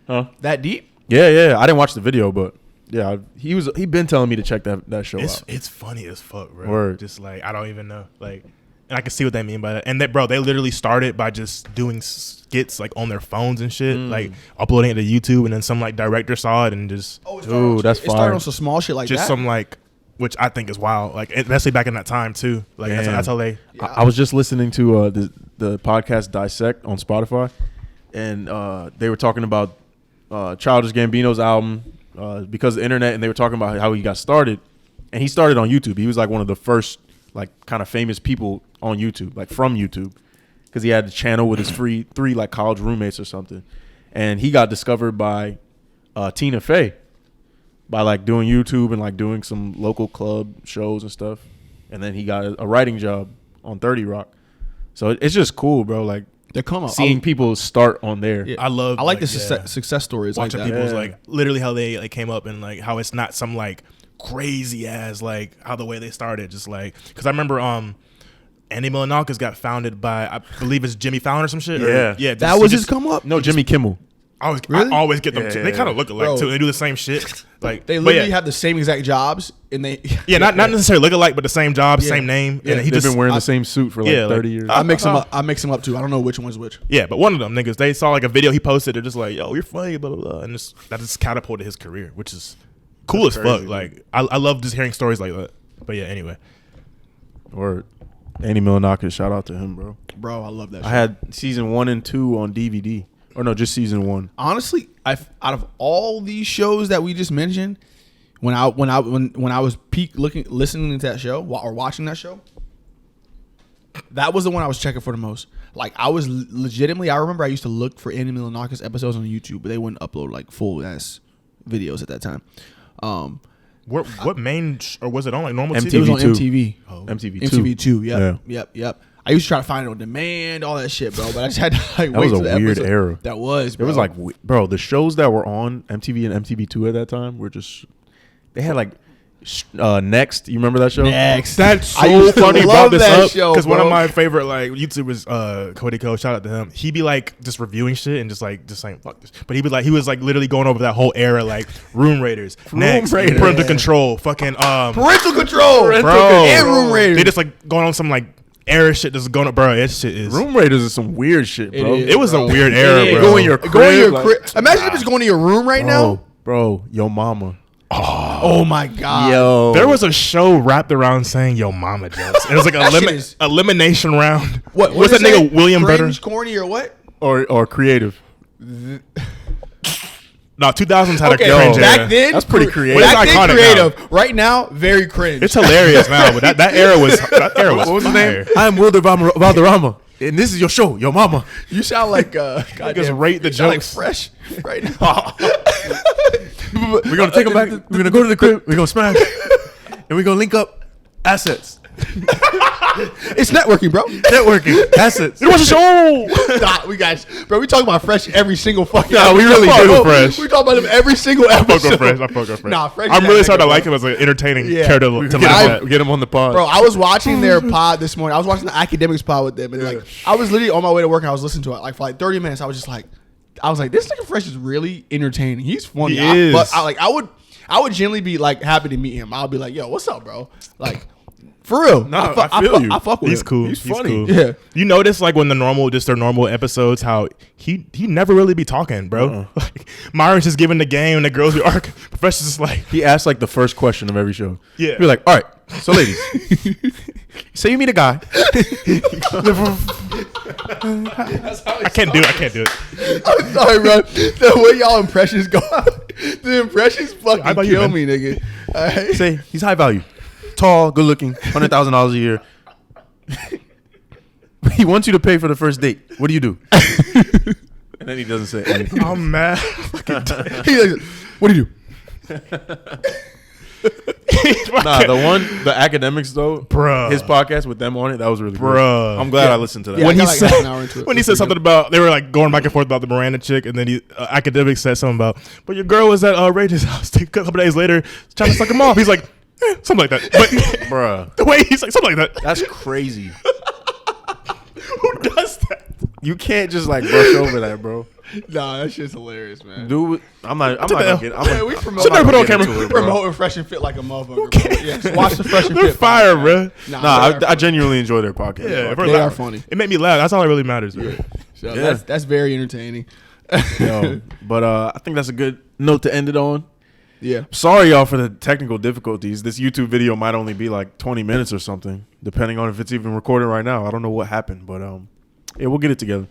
Huh? That deep? Yeah. I didn't watch the video, but yeah, he been telling me to check that show out. It's funny as fuck, bro. Word. Just like I don't even know, like, and I can see what they mean by that. And they literally started by just doing skits like on their phones and shit, like uploading it to YouTube, and then some like director saw it and just Ooh, that's it started fire. on some small shit like just that. some like, which I think is wild, like especially back in that time too. Like Damn. that's how they. I was just listening to the podcast Dissect on Spotify, and they were talking about Childish Gambino's album because of the internet, and they were talking about how he got started, and he started on YouTube. He was like one of the first like kind of famous people on YouTube, like from YouTube, because he had a channel with his three like college roommates or something, and he got discovered by Tina Fey by like doing YouTube and like doing some local club shows and stuff, and then he got a writing job on 30 Rock. So it's just cool, bro. Like They come up. seeing people start on there. Yeah. I love. I like the yeah. success stories Watching like that. people's Yeah. like literally how they like came up and like how it's not some like crazy ass like how the way they started, just like because I remember Andy Milonakis got founded by I believe it's Jimmy Fallon or some shit. Yeah. yeah. That was his come up? No, Jimmy Kimmel. Really? I always get them. Yeah, too. They yeah, kind of yeah. look alike Bro. too. They do the same shit. Like They but literally yeah. have the same exact jobs, and they Yeah, not necessarily look alike, but the same job, same name. Yeah, And he They've just been wearing the same suit for like yeah, like, 30 years. I mix them up. I mix them up too. I don't know which one's which. Yeah, but one of them niggas, they saw like a video he posted. They're just like, "Yo, you're funny," blah blah blah, and that just catapulted his career, which is cool That's as crazy, fuck. Like I love just hearing stories like that. But yeah, anyway, Or Andy Milonakis, shout out to him, bro. Bro, I love that shit. I had season 1 and 2 on DVD. Or no, just season 1. Honestly, out of all these shows that we just mentioned, when I was listening to that show or watching that show, that was the one I was checking for the most. Like I was legitimately, I remember I used to look for Andy Milonakis episodes on YouTube, but they wouldn't upload like full ass videos at that time. What main or was it on like normal MTV? TV? It was on two. MTV. MTV2. MTV2. Yep. I used to try to find it on demand, all that shit, bro. But I just had to like That wait was till a the weird episode. era. That was, bro. It was like, bro, the shows that were on MTV and MTV2 at that time were just, they had like, Next. You remember that show? Next. That's so I used to funny. love Brought this that up show, because one bro. of my favorite like YouTubers, Cody Co. Shout out to him. He'd be like just reviewing shit and just saying fuck this. But he was like literally going over that whole era, like Room Raiders, Next, Raiders. Parental Control, fucking Parental Control, bro, and Room Raiders. They just like going on some like era shit that's going up, bro. That shit is. Room Raiders is some weird shit, bro. It is, It was bro. a weird It era, is. bro. Go in your crib. Go in your like- crib. Imagine if it's going to your room right now. Bro, yo mama. Oh my god. Yo. There was a show wrapped around saying "Yo, mama" jokes. It was like That shit is- elimination round. What was that does it say? nigga William Cringe, Butter? corny, or what? Or creative. No, 2000s had Okay, a cringe back era. then That's pretty creative. But it's Back then, iconic creative. Right now, very cringe. It's hilarious now, but that era was What was his fire. name? I am Wilder Valderrama. And this is your show, yo mama. You sound like Just goddamn, rate the you sound jokes. like fresh right now. We're gonna take him back. We're gonna go to the crib. We're gonna smash, and we're gonna link up assets, It's networking, bro. networking, assets. It was a show. Nah, we got, bro. We talk about fresh every single fucking. Nah, we really episode. do, Fresh. We talk about them every single I fuck episode. with Fresh. I fuck with Fresh. Nah, Fresh. I'm is really that starting to nigga, like bro. him as an entertaining Yeah. character We to get, laugh at. get him on the pod. Bro, I was watching their pod this morning. I was watching the academics pod with them, and like, I was literally on my way to work, and I was listening to it. Like for like 30 minutes, I was just like, this nigga Fresh is really entertaining. He's funny. He is. But I would genuinely be like happy to meet him. I'll be like, yo, what's up, bro? Like, for real. Nah, I feel you. I fuck with He's him. cool. He's funny. Cool. Yeah. You notice like when their normal episodes, how he never really be talking, bro. Like Myron's just giving the game, and the girls be arc. Professor's just like, He asked like the first question of every show. Yeah. Be like, all right, so ladies, say you meet a guy. I can't do it. I'm sorry, bro. The way y'all impressions go, the impressions I fucking thought you kill meant- me, nigga. All right. Say he's high value, tall, good looking, $100,000 a year. He wants you to pay for the first date. What do you do? And then he doesn't say anything. I'm mad. He's like, what do you do? Nah, the academics though, Bruh. his podcast with them on it, that was really good. Bruh. I'm glad I listened to that. Yeah, When I he got like said- half an hour into it. When he said something about, they were like going back and forth about the Miranda chick, and then he academic said something about, but your girl was at Ray's house a couple days later trying to suck him off. He's like, something like that. But Bruh, the way he's like, something like that. that's crazy. Who does that? You can't just like brush over that, bro. Nah, that shit's hilarious, man. Dude, I'm not the hell? gonna get. I'm Yeah, gonna, we promote. Should never put on camera. into it, bro. Promoting Fresh and Fit like a motherfucker. Bro. Yes, watch the Fresh and They're Fit. fire, podcast. bro. Nah, Nah, they are I funny. genuinely enjoy their podcast. Yeah, bro. if They we're are funny. It made me laugh. That's all that really matters, bro. So Yeah. that's very entertaining. Yo, but I think that's a good note to end it on. Yeah. Sorry, y'all, for the technical difficulties. This YouTube video might only be like 20 minutes or something, depending on if it's even recorded right now. I don't know what happened, but yeah, we'll get it together.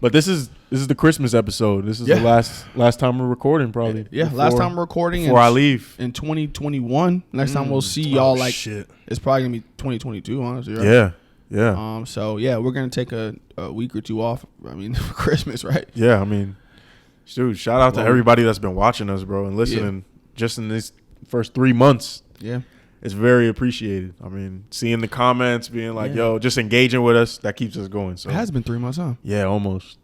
But this is the Christmas episode. This is the last time we're recording, probably. Yeah. Last time we're recording. before I leave. in 2021. Next time we'll see y'all like shit. it's probably gonna be 2022. Honestly, right? Yeah. So yeah, we're gonna take a week or two off. I mean, for Christmas, right? Yeah, I mean, dude, shout out to Well, everybody that's been watching us, bro, and listening just in these first 3 months. Yeah. It's very appreciated. I mean, seeing the comments, being like, yo, just engaging with us, that keeps us going. So It has been 3 months, huh? yeah, almost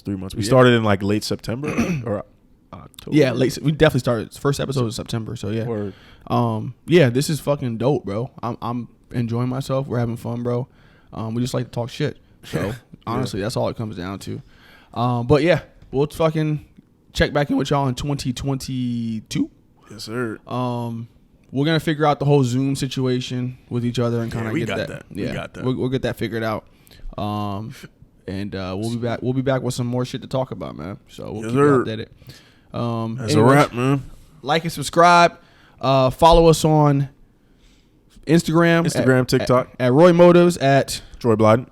3 months. We Yeah. started in like late September or October. Yeah, late. We definitely started. First episode was September, so yeah. Word. Yeah, this is fucking dope, bro. I'm enjoying myself. We're having fun, bro. We just like to talk shit. So honestly, that's all it comes down to. But yeah, we'll fucking check back in with y'all in 2022. Yes, sir. We're gonna figure out the whole Zoom situation with each other and kind of we get got that. that. Yeah, We got that. We'll get that figured out. And we'll be back. We'll be back with some more shit to talk about, man. So we'll Yes, keep sir. you updated. That's a anyways, wrap, man. like and subscribe. Follow us on Instagram, TikTok. at Roy Motives at Joy Blyden.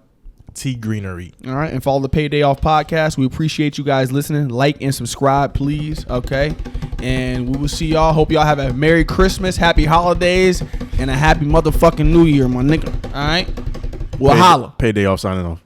T Greenery. all right, and follow the Payday Off podcast. We appreciate you guys listening. Like and subscribe, please. Okay, and we will see y'all. Hope y'all have a Merry Christmas, Happy Holidays, and a Happy motherfucking New Year, my nigga. All right, we'll holla. Payday off signing off.